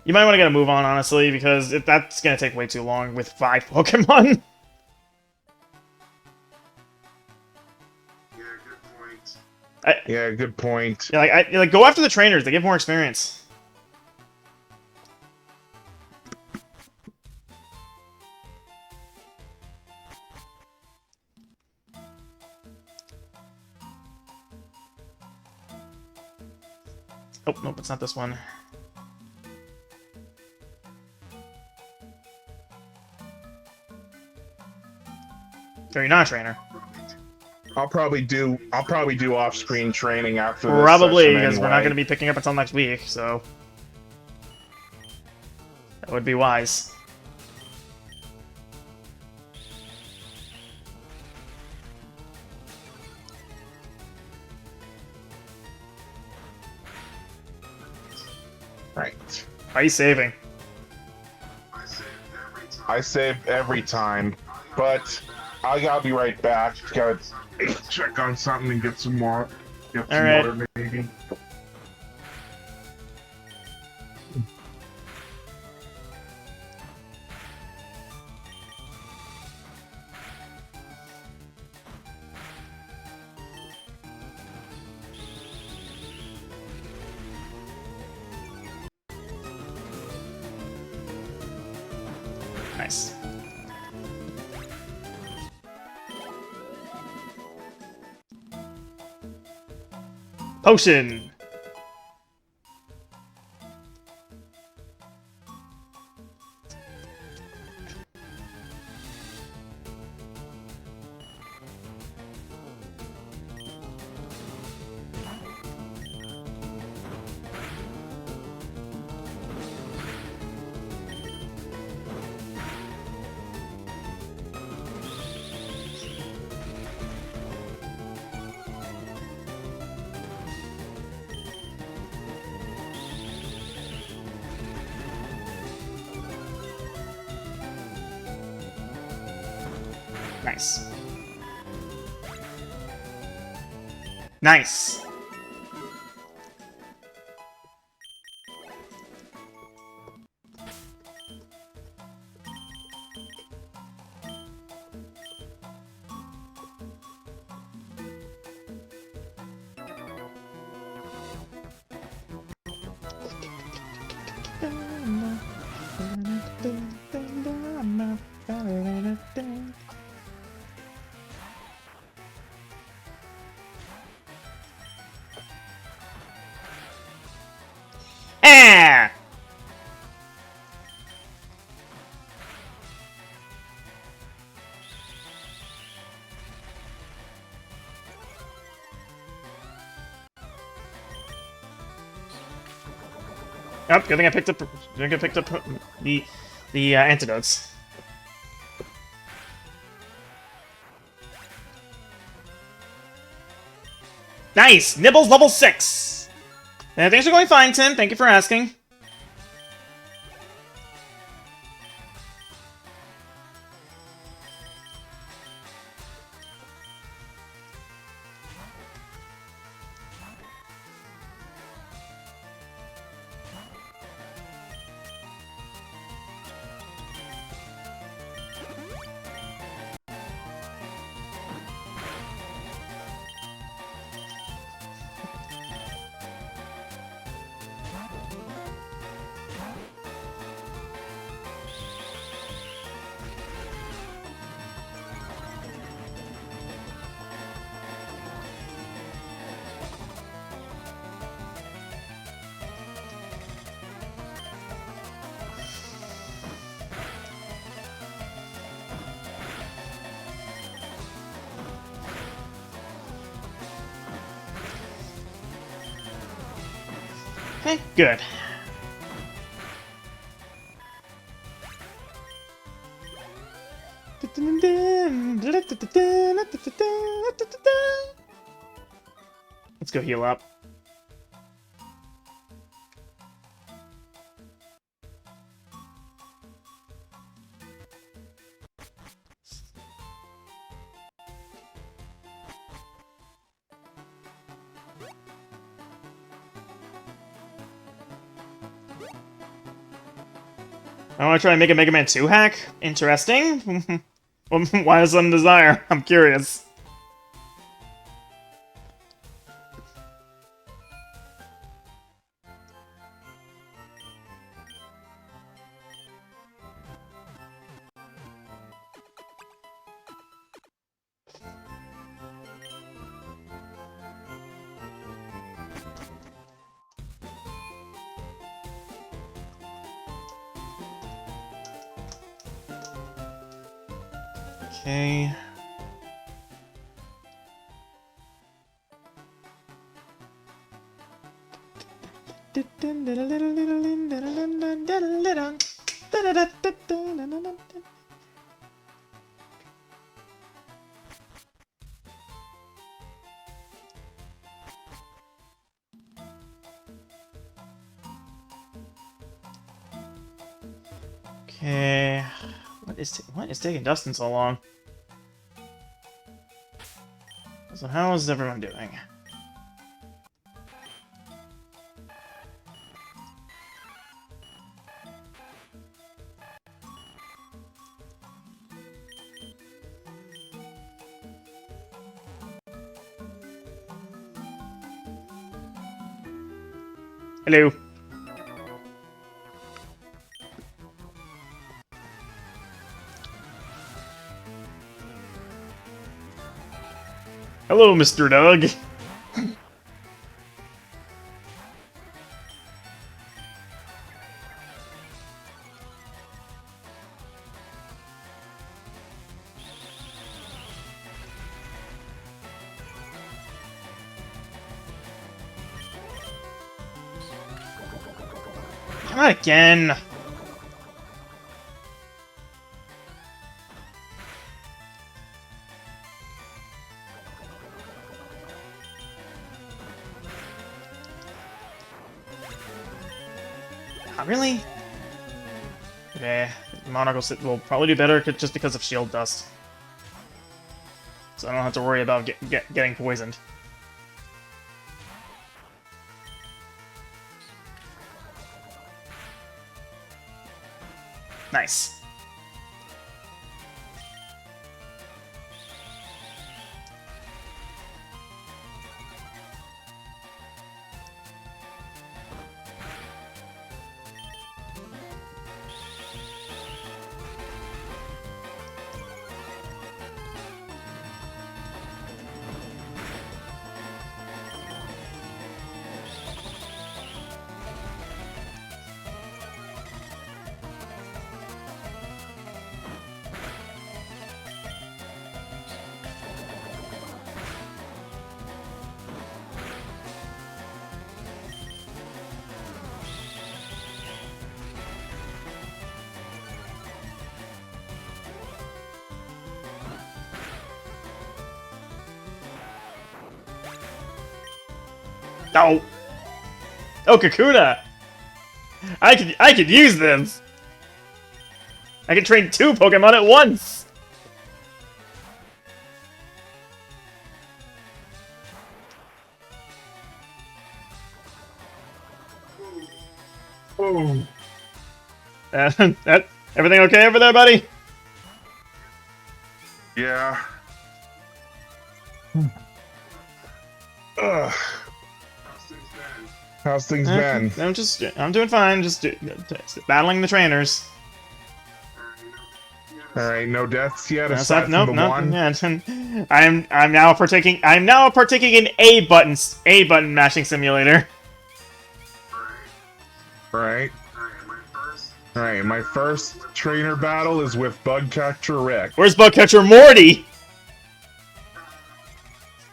You might want to get a move on, honestly, because that's gonna take way too long with 5 Pokemon. Yeah, good point. Yeah, like go after the trainers. They give more experience. Oh, nope, it's not this one. Oh, you're not a trainer. I'll probably do off-screen training after this Probably, session because we're not anyway. going to be picking up until next week, so... That would be wise. Right. Why are you saving? I save every time, but I'll be right back. Gotta check on something and get some more. Get some Alright. water, maybe. Nice. Potion! Nice. Nice. Ah! Oh, good thing I picked up. The antidotes. Nice! Nibbles level 6! Things are going fine, Tim. Thank you for asking. Okay, good. Let's go heal up. I want to try and make a Mega Man 2 hack. Interesting. Why is some desire? I'm curious. Okay. Okay. What is taking Dustin so long? So how is everyone doing? Hello. Hello, Mr. Doug. Not again. Not really? Okay, Monarch will probably do better just because of shield dust. so I don't have to worry about getting poisoned. Nice. Oh! Oh, Kakuna! I could use them! I can train 2 Pokemon at once! Oh. Everything okay over there, buddy? Yeah. Ugh. How's things been? I'm doing fine, just battling the trainers. Alright, no deaths yet, aside from Nope, the nope, one? yeah, I'm now partaking in A button mashing simulator. Right. Alright, my first trainer battle is with Bugcatcher Rick. Where's Bugcatcher Morty?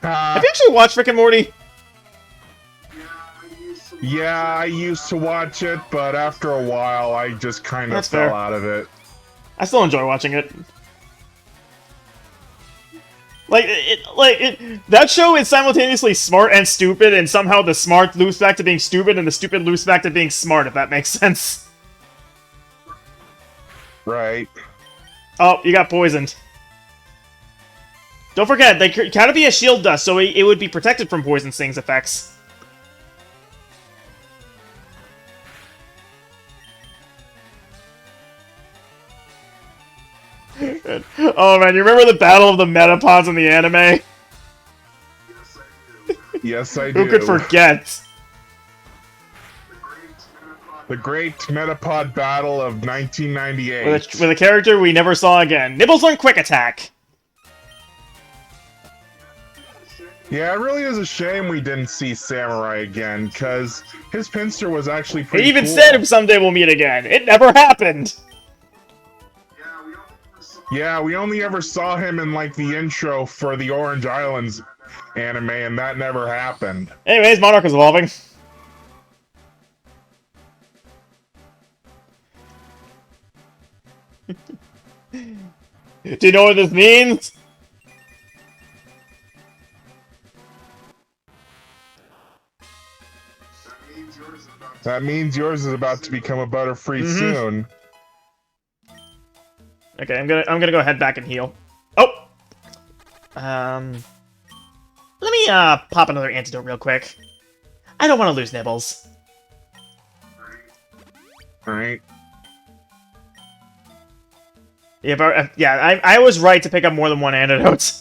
Have you actually watched Rick and Morty? Yeah, I used to watch it, but after a while, I just kind of That's fell fair. out of it. I still enjoy watching it. That show is simultaneously smart and stupid, and somehow the smart loops back to being stupid, and the stupid loops back to being smart, if that makes sense. Right. Oh, you got poisoned. Don't forget, they kind of be a shield dust, so it would be protected from Poison Sting's effects. Oh man, you remember the Battle of the Metapods in the anime? Yes, I do. Who could forget? The Great Metapod Battle of 1998. With a character we never saw again. Nibbles on Quick Attack! Yeah, it really is a shame we didn't see Samurai again, because his pinster was actually pretty He even cool. said someday we'll meet again. It never happened! Yeah, we only ever saw him in, like, the intro for the Orange Islands anime, and that never happened. Anyways, Monarch is evolving. Do you know what this means? That means yours is about to become a Butterfree soon. Okay, I'm gonna go head back and heal. Oh! Let me, pop another antidote real quick. I don't want to lose Nibbles. Alright. Yeah, but, yeah, I was right to pick up more than one antidote.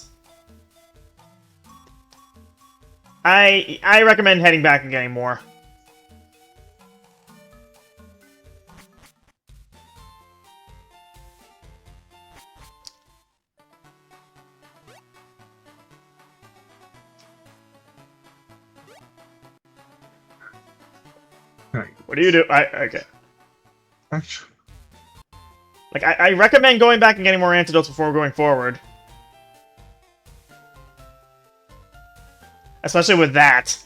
I recommend heading back and getting more. What do you do? Okay. Actually, Like, I recommend going back and getting more antidotes before going forward. Especially with that.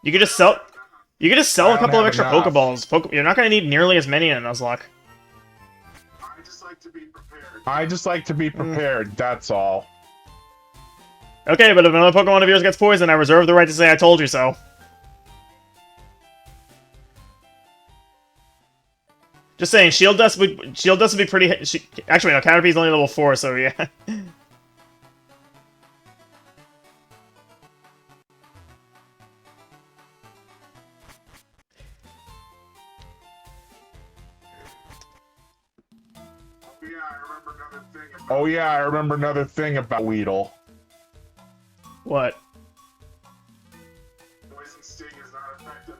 You could just sell... You could just sell a couple of extra enough. Pokeballs. You're not going to need nearly as many in a Nuzlocke. I just like to be prepared, that's all. Okay, but if another Pokemon of yours gets poisoned, I reserve the right to say I told you so. Just saying, Shield Dust would be pretty. Actually, no, Caterpie's only level 4, so yeah. Oh yeah, I remember another thing about Weedle. What?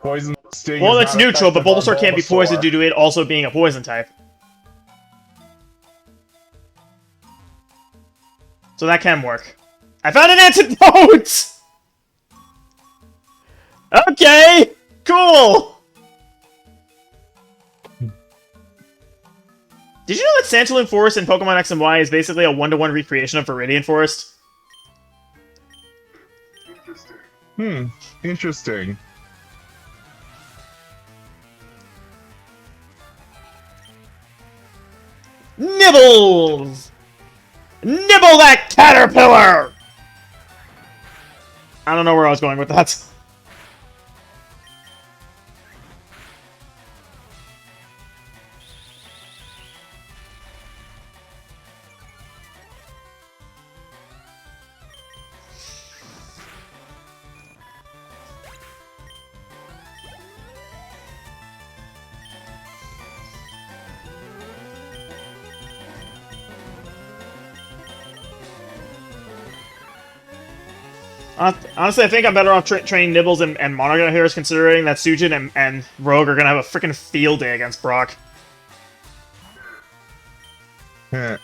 Poison Sting. Well, is it's not neutral, but effective on Bulbasaur can't be poisoned Bulbasaur. due to it also being a poison type. So that can work. I found an antidote! Okay! Cool! Did you know that Sandalwood Forest in Pokemon X and Y is basically a 1-to-1 recreation of Viridian Forest? Interesting. Nibbles! Nibble that caterpillar! I don't know where I was going with that. Honestly, I think I'm better off training Nibbles and Monarch here, considering that Sujin and Rogue are gonna have a freaking field day against Brock. Heh.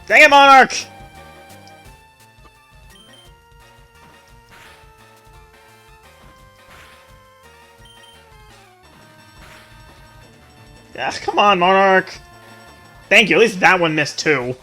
Dang it, Monarch! Yeah, come on, Monarch! Thank you, at least that one missed too.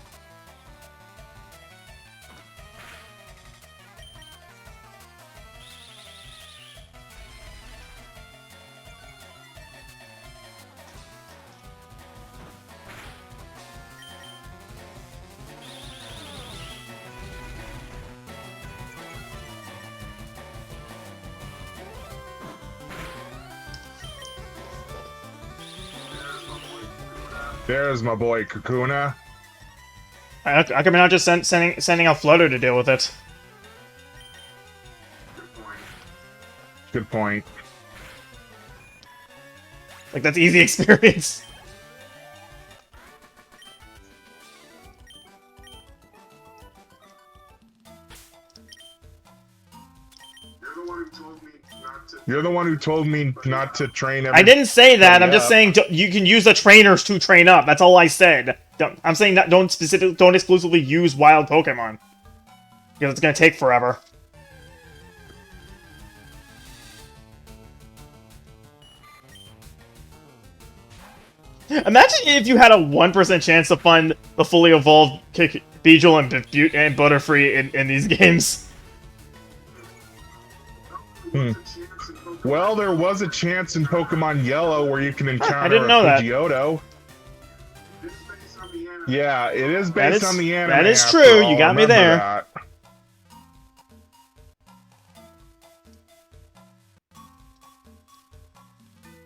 There's my boy Kakuna. How come you're not just sending out Flutter to deal with it? Good point. Like, that's easy experience. You're the one who told me not to train. I didn't say that. I'm just up. saying you can use the trainers to train up. That's all I said. I'm saying that don't exclusively use wild Pokemon because it's gonna take forever. Imagine if you had a 1% chance to find the fully evolved Beedrill and Butterfree in these games. Well, there was a chance in Pokemon Yellow where you can encounter I didn't know that. Pidgeotto. Yeah, it is based on the anime. That is after true. all. You got me Remember there. that.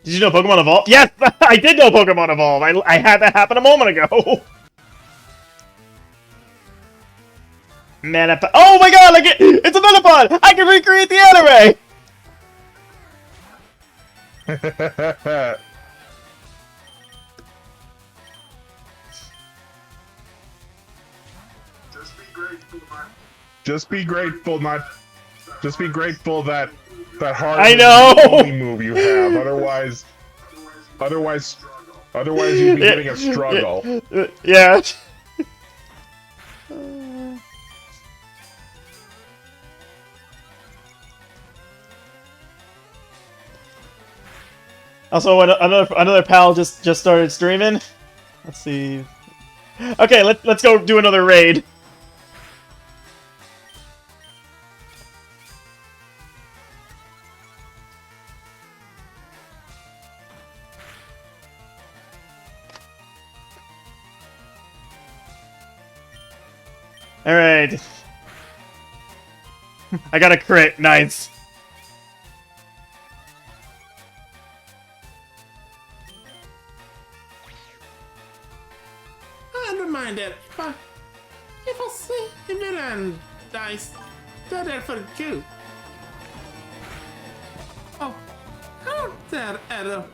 Did you know Pokemon Evolve? Yes, I did know Pokemon Evolve. I had that happen a moment ago. Manapod. Oh my god, it's a Metapod! I can recreate the anime! Just be grateful that hard I know! only move you have. Otherwise you'd be getting a struggle. Yeah. Also, another pal just started streaming. Let's see. Okay, let's go do another raid. Alright. I got a crit. Nice. I don't mind that. But if I see a villain dice, they're there for you. Oh, hello there, Arrow.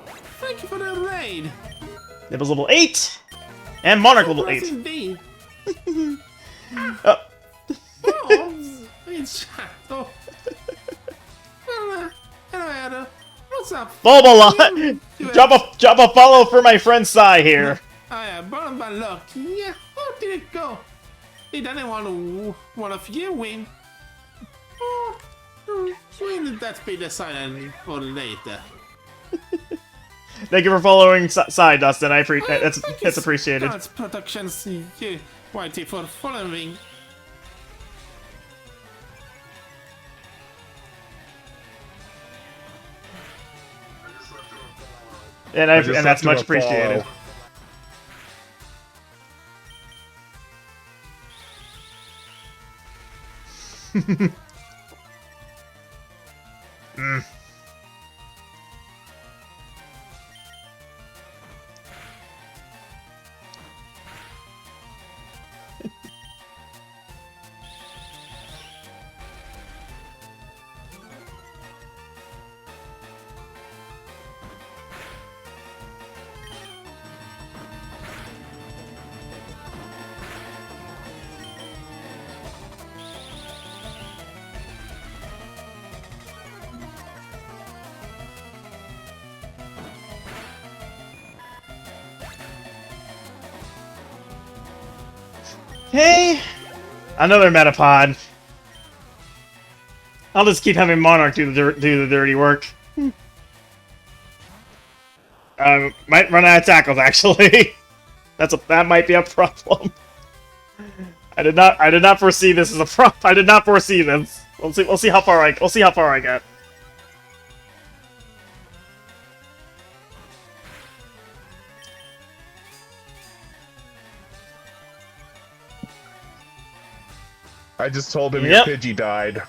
Thank you for the raid. Nibbles level 8! And Monarch level 8. Indeed. Oh. Oh, it's Shadow. Well, hello, Arrow. What's up? Bulbalot! You Drop a follow for my friend Sai here. I am burned by luck. Yeah, how did it go? He didn't want to one of you win. Oh, when that's be decided for later. Thank you for following Sai, Dustin. I appreciate that's appreciated. God's protections, you Whitey, for following. And that's much appreciated. Hey, another Metapod. I'll just keep having Monarch do the dirty work. Might run out of tackles actually. That might be a problem. I did not foresee this as a problem. I did not foresee this. We'll see how far I get. I just told him Yep. your Pidgey died.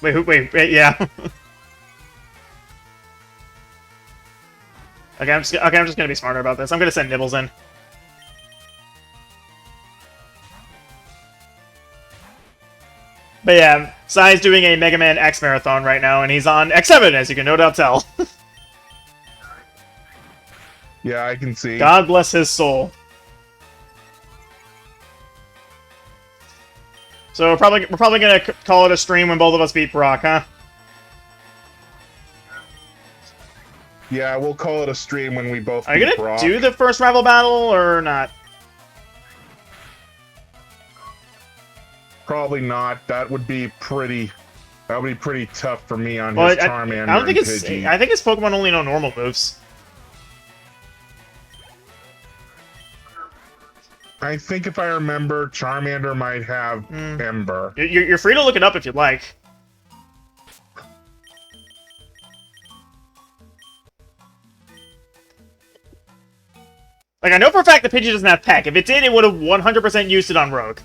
Wait, yeah. Okay, I'm just gonna be smarter about this. I'm gonna send Nibbles in. But yeah, Sai's doing a Mega Man X marathon right now, and he's on X7, as you can no doubt tell. Yeah, I can see. God bless his soul. So we're probably gonna call it a stream when both of us beat Brock, huh? Yeah, we'll call it a stream when we both Are you beat gonna Brock. do the first rival battle or not? Probably not. That would be pretty tough for me on Well, his I Charmander don't think and it's. Pidgey. I think his Pokemon only know normal moves. I think if I remember, Charmander might have Ember. You're free to look it up if you'd like. Like, I know for a fact that Pidgey doesn't have Peck. If it did, it would have 100% used it on Rogue.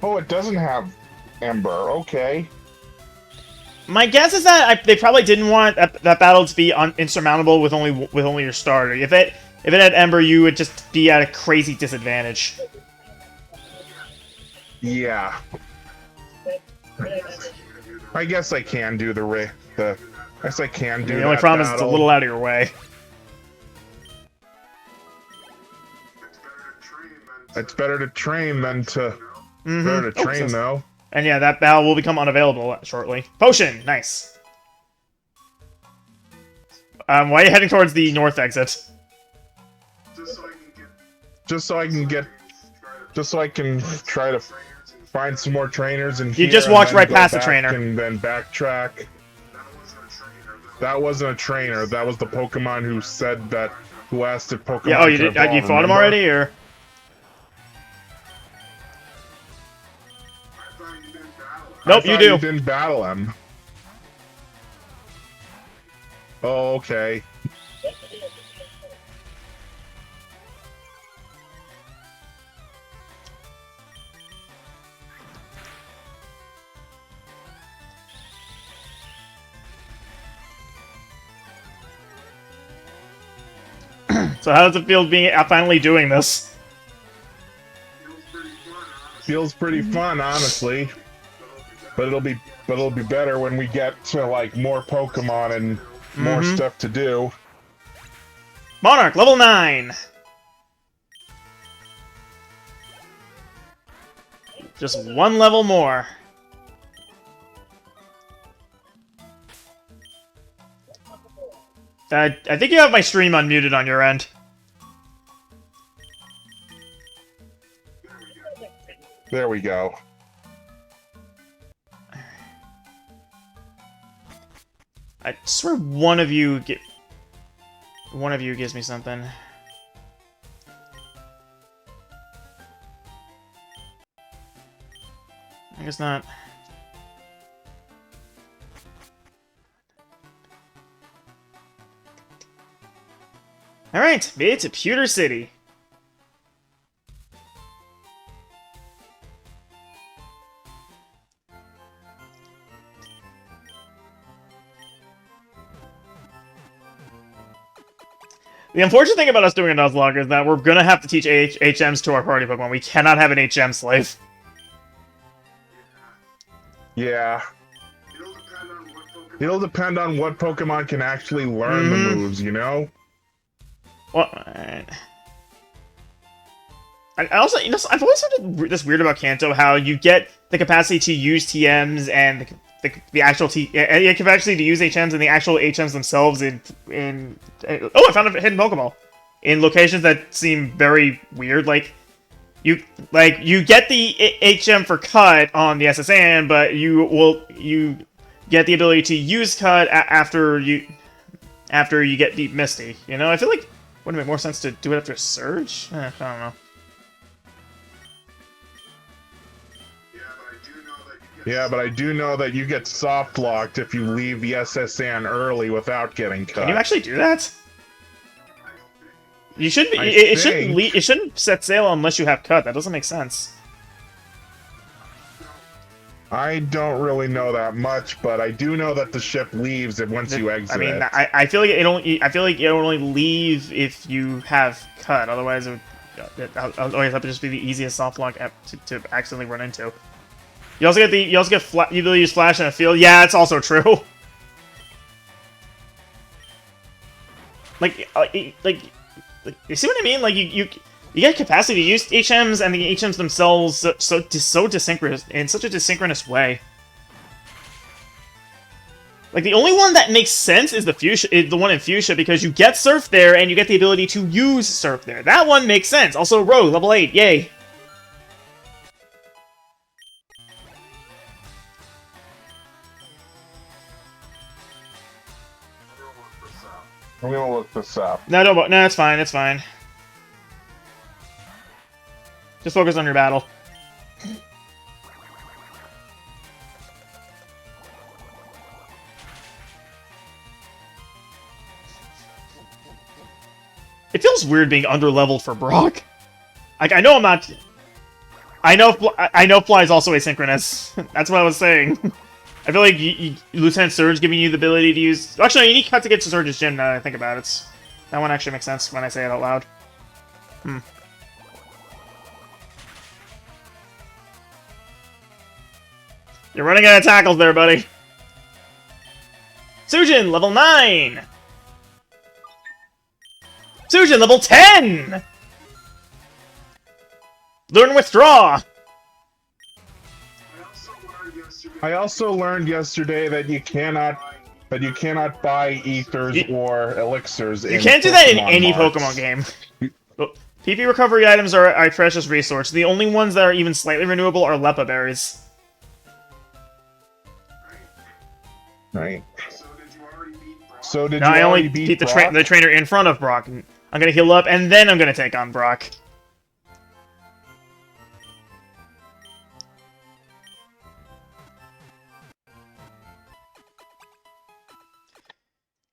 Oh, it doesn't have Ember. Okay. My guess is that they probably didn't want that battle to be insurmountable with only your starter. If it had Ember, you would just be at a crazy disadvantage. Yeah. I guess I can do I guess I can do The only that problem is it's a battle. little out of your way. It's better to train than to... Better to train, though. And yeah, that battle will become unavailable shortly. Potion! Nice. Why are you heading towards the north exit? Just so I can try to find some more trainers and You just walked right past the trainer. and then backtrack. That wasn't a trainer. That was the Pokemon who said that. Who asked if Pokemon? Yeah. Oh, you could did. You evolve, fought him remember? already, or? Nope, you I thought do. You didn't battle him. Oh, okay. So how does it feel being finally doing this? Feels pretty fun, honestly. But it'll be better when we get to like more Pokemon and more stuff to do. Monarch, level 9! Just one level more. I think you have my stream unmuted on your end. There we go. I swear one of you gives me something. I guess not. Alright, made it to Pewter City. The unfortunate thing about us doing a Nuzlocke is that we're gonna have to teach HMs to our party Pokemon. We cannot have an HM slave. Yeah. It'll depend on what Pokemon can actually learn the moves, you know? Well, I also, you know, I've always found this weird about Kanto, how you get the capacity to use TMs and the actual capacity to use HMs and the actual HMs themselves in oh, I found a hidden Pokeball in locations that seem very weird. Like you get the HM for Cut on the SSN, but you get the ability to use Cut after you get Deep Misty. You know, I feel like wouldn't it make more sense to do it after Surge? I don't know. Yeah, but I do know that you get soft locked if you leave the SSN early without getting cut. Can you actually do that? You shouldn't. It shouldn't set sail unless you have Cut. That doesn't make sense. I don't really know that much, but I do know that the ship leaves once you exit. I mean, it. I feel like it'll only leave if you have Cut. Otherwise, it would just be the easiest soft lock to accidentally run into. You also get the ability to use Flash in a field. Yeah, it's also true. Like you see what I mean? Like you get capacity to use HMs and the HMs themselves so desynchronous in such a desynchronous way. Like the only one that makes sense is the one in Fuchsia, because you get Surf there and you get the ability to use Surf there. That one makes sense. Also, Rogue level 8, yay! I'm gonna look this up. No, it's fine, it's fine. Just focus on your battle. It feels weird being underleveled for Brock. Like, I know I'm not... I know Fly is also asynchronous. That's what I was saying. I feel like Lieutenant Surge giving you the ability to use... Actually, no, you need Cut to get to Surge's gym now that I think about it. That one actually makes sense when I say it out loud. You're running out of tackles there, buddy. Sujin, level 9! Sujin, level 10! Learn Withdraw! I also learned yesterday that you cannot buy ethers or elixirs. You can't do that in any Pokemon game. PP recovery items are a precious resource. The only ones that are even slightly renewable are Lepa berries. Right. So did No, you I only already beat beat the, Brock? the trainer in front of Brock. I'm gonna heal up, and then I'm gonna take on Brock.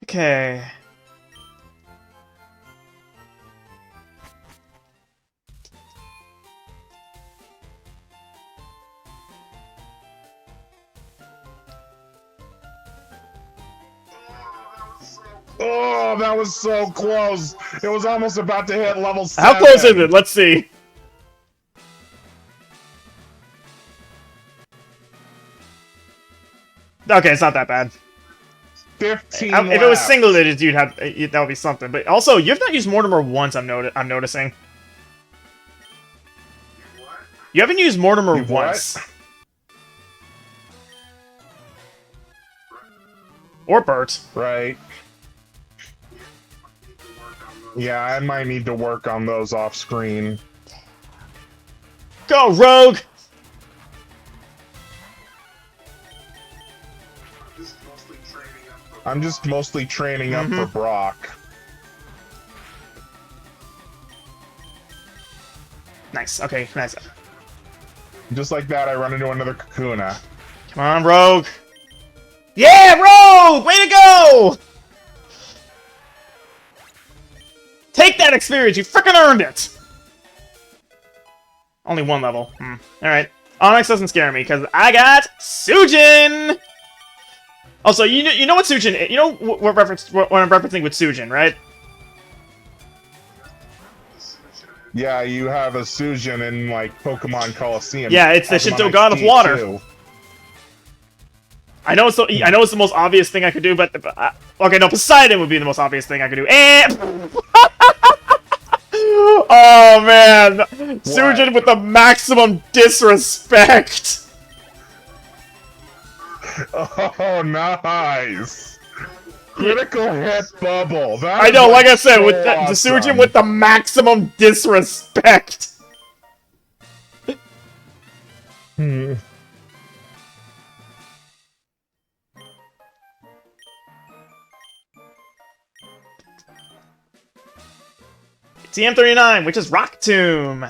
Okay. Oh, that was so close. It was almost about to hit level 7. How close is it? Let's see. Okay, it's not that bad. 15 If it was left. single digits, you'd have that would be something. But also, you have not used Mortimer once. I'm noticing. You haven't used Mortimer You what? once. Or Bert. Right. Yeah, I might need to work on those off screen. Go, Rogue! I'm just mostly training up for Brock. Nice. Okay, nice. Just like that, I run into another Kakuna. Come on, Rogue. Yeah, Rogue! Way to go! Take that experience. You freaking earned it. Only one level. Alright. Onyx doesn't scare me, because I got Sujin! Also, you know what Sujin... You know what I'm referencing with Sujin, right? Yeah, you have a Sujin in, like, Pokemon Coliseum. Yeah, it's the Pokemon Shinto god of XD water. too. I know it's the most obvious thing I could do, but... okay, no, Poseidon would be the most obvious thing I could do. And... oh, man! Sujin with the maximum disrespect! Oh, nice! Critical hit bubble. That I know, is, like I said, so with the awesome. Sujin with the maximum disrespect! TM39, which is Rock Tomb.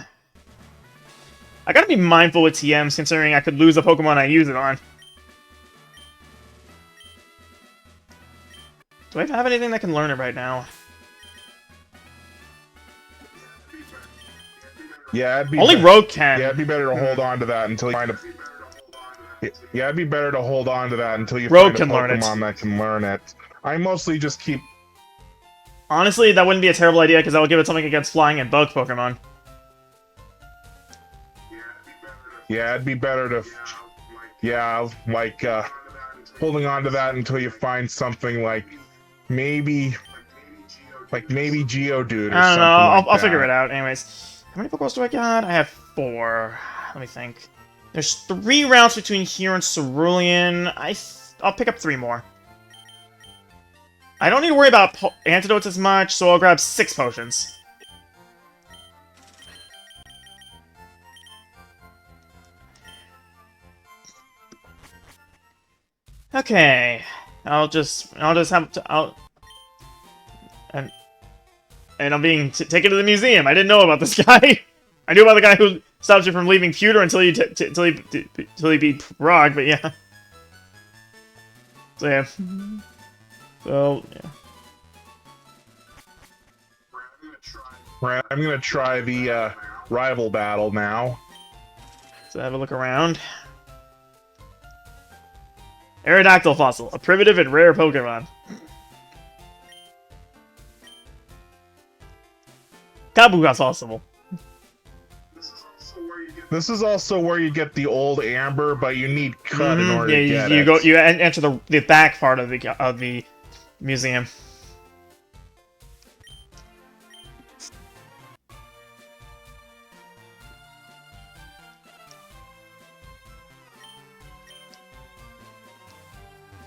I gotta be mindful with TMs, considering I could lose a Pokemon I use it on. Do I have anything that can learn it right now? Yeah, it'd be Only be- Rogue can. Yeah, it'd be better to hold on to that until you find a... Yeah, it'd be better to hold on to that until you Rogue find a can learn it. Pokemon that can learn it. I mostly just keep... Honestly, that wouldn't be a terrible idea, because that would give it something against flying and bug Pokemon. Yeah, it'd be better to... Yeah, like, holding on to that until you find something like... Maybe... Like, maybe Geodude or I don't know, something I'll figure it out. Anyways, how many Pokeballs do I got? I have 4. Let me think. There's 3 routes between here and Cerulean. I'll pick up 3 more. I don't need to worry about antidotes as much, so I'll grab 6 potions. Okay, I'll just have to, and I'm being taken to the museum. I didn't know about this guy. I knew about the guy who stops you from leaving Pewter until you until you beat Brock, but yeah. So yeah. So yeah. Right, I'm gonna try the rival battle now. So have a look around. Aerodactyl fossil, a primitive and rare Pokemon. Kabuga fossil. This is also where you get the old Amber, but you need cut in order to get you it. go you enter the back part of the museum.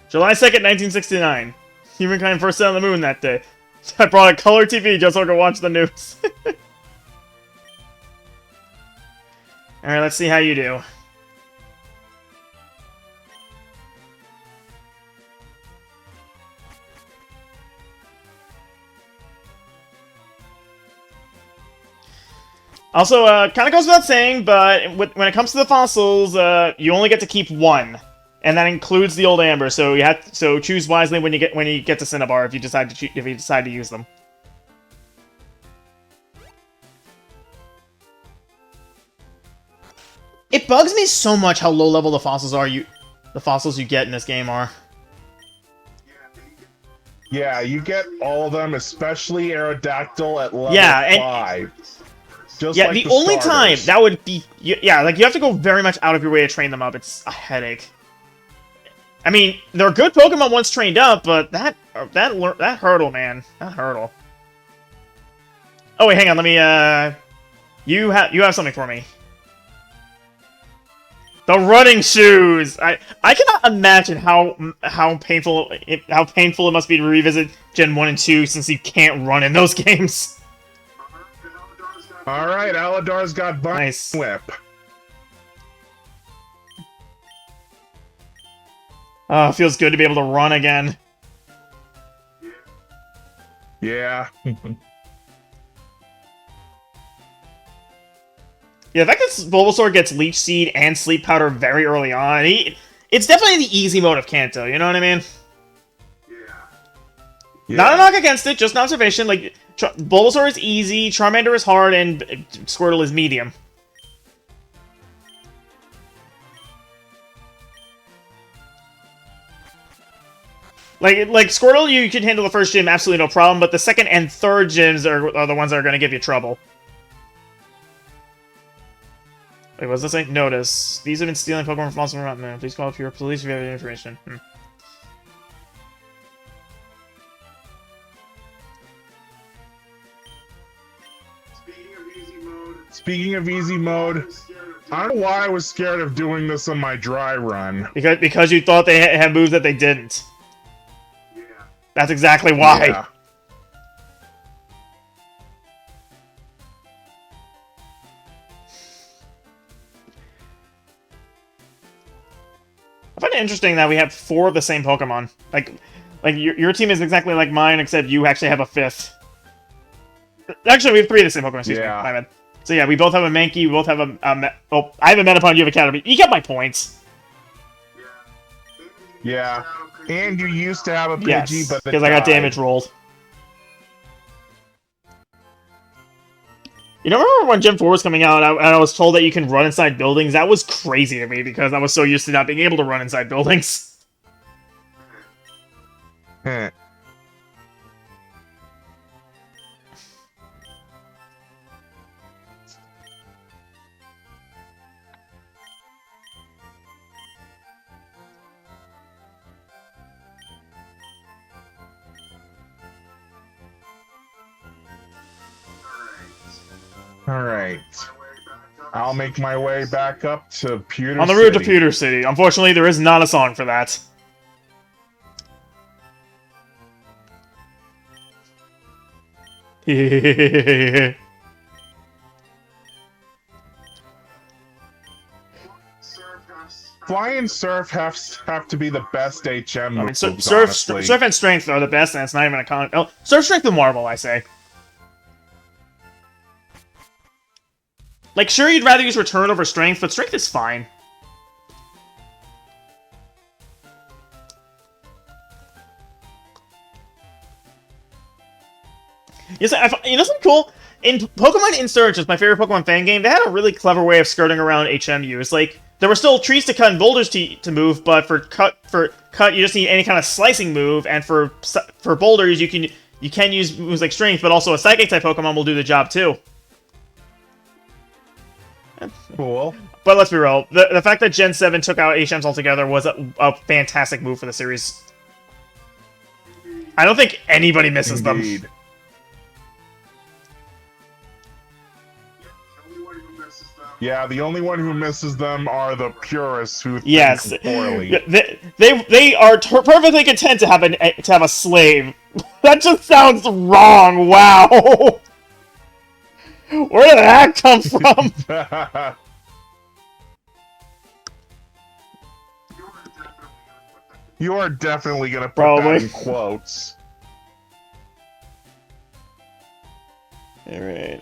July 2nd, 1969. Humankind first set on the moon that day. I brought a color TV just so I could watch the news. Alright, let's see how you do. Also, kind of goes without saying, but when it comes to the fossils, you only get to keep one, and that includes the old amber. So choose wisely when you get to Cinnabar if you decide to use them. It bugs me so much how low level the fossils you get in this game are. Yeah, you get all of them, especially Aerodactyl at level 5. Just yeah, like the only time starters. that would be... Yeah, like, you have to go very much out of your way to train them up. It's a headache. I mean, they're good Pokemon once trained up, but that hurdle, man. That hurdle. Oh, wait, hang on, let me, You have something for me. The running shoes! I cannot imagine how painful it must be to revisit Gen 1 and 2 since you can't run in those games. Alright, Aladar's got Vine Nice. Whip. Oh, it feels good to be able to run again. Yeah. Yeah, the fact that Bulbasaur gets Leech Seed and Sleep Powder very early on, it's definitely the easy mode of Kanto, you know what I mean? Yeah. Not a knock against it, just an observation. Like, Bulbasaur is easy, Charmander is hard, and Squirtle is medium. Like Squirtle, you can handle the first gym absolutely no problem, but the second and third gyms are the ones that are going to give you trouble. Wait, what does that say? Notice. These have been stealing Pokemon from Monster Mountain. Please call up your police if you have any information. Speaking of easy mode, I don't know why I was scared of doing this on my dry run. Because you thought they had moves that they didn't. That's exactly why. Yeah. I find it interesting that we have 4 of the same Pokemon. Like your team is exactly like mine, except you actually have a 5th. Actually, we have 3 of the same Pokemon. Excuse me, my bad. So yeah, we both have a Mankey. We both have oh, I have a Metapod. You have a Caterpie. You get my points. Yeah. And you used to have a Pidgey, Yes, but because I got damage rolled. You know, remember when Gen 4 was coming out and I was told that you can run inside buildings? That was crazy to me because I was so used to not being able to run inside buildings. Heh. Alright. I'll make my way back up to Pewter City. On the road to Pewter City. Unfortunately, there is not a song for that. Fly and Surf have to be the best HM I mean, moves, Surf and Strength are the best, and it's not even a con. Oh, Surf, Strength, and Marble, I say. Like, sure, you'd rather use Return over Strength, but Strength is fine. You know something cool? In Pokemon Insurge, which is my favorite Pokemon fan game, they had a really clever way of skirting around HM use. Like, there were still trees to cut and boulders to move, but for cut you just need any kind of slicing move, and for boulders you can use moves like Strength, but also a Psychic type Pokemon will do the job too. Cool. But let's be real, the fact that Gen 7 took out HMs altogether was a fantastic move for the series. I don't think anybody misses Indeed. them. Yeah, the only one who misses them are the purists who Yes, think poorly. they are perfectly content to have a slave. That just sounds wrong. Wow, where did that come from? You are definitely gonna put Probably. that in quotes. All right.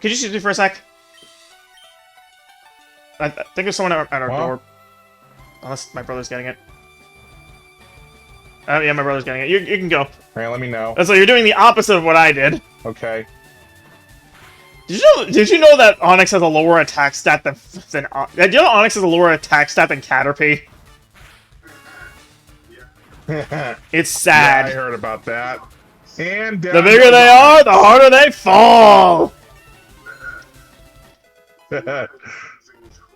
Could you excuse me for a sec? I think there's someone at our door. Unless my brother's getting it. Yeah, my brother's getting it. You can go. Alright, let me know. So you're doing the opposite of what I did. Okay. Did you know that Onyx has a lower attack stat than do you know Onyx has a lower attack stat than Caterpie? It's sad. Yeah, I heard about that. And The bigger they are, the harder they fall!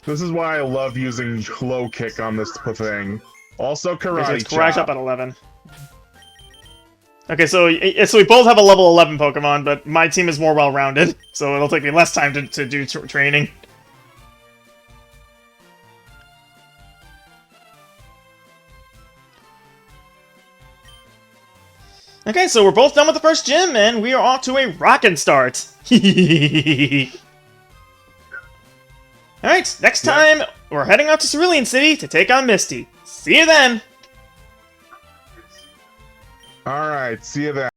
This is why I love using low kick on this thing. Also, karate It's crash chop. up at 11. Okay, so we both have a level 11 Pokemon, but my team is more well-rounded, so it'll take me less time to do training. Okay, so we're both done with the first gym, and we are off to a rockin' start. Alright, next time, we're heading out to Cerulean City to take on Misty. See you then! Alright, see you then.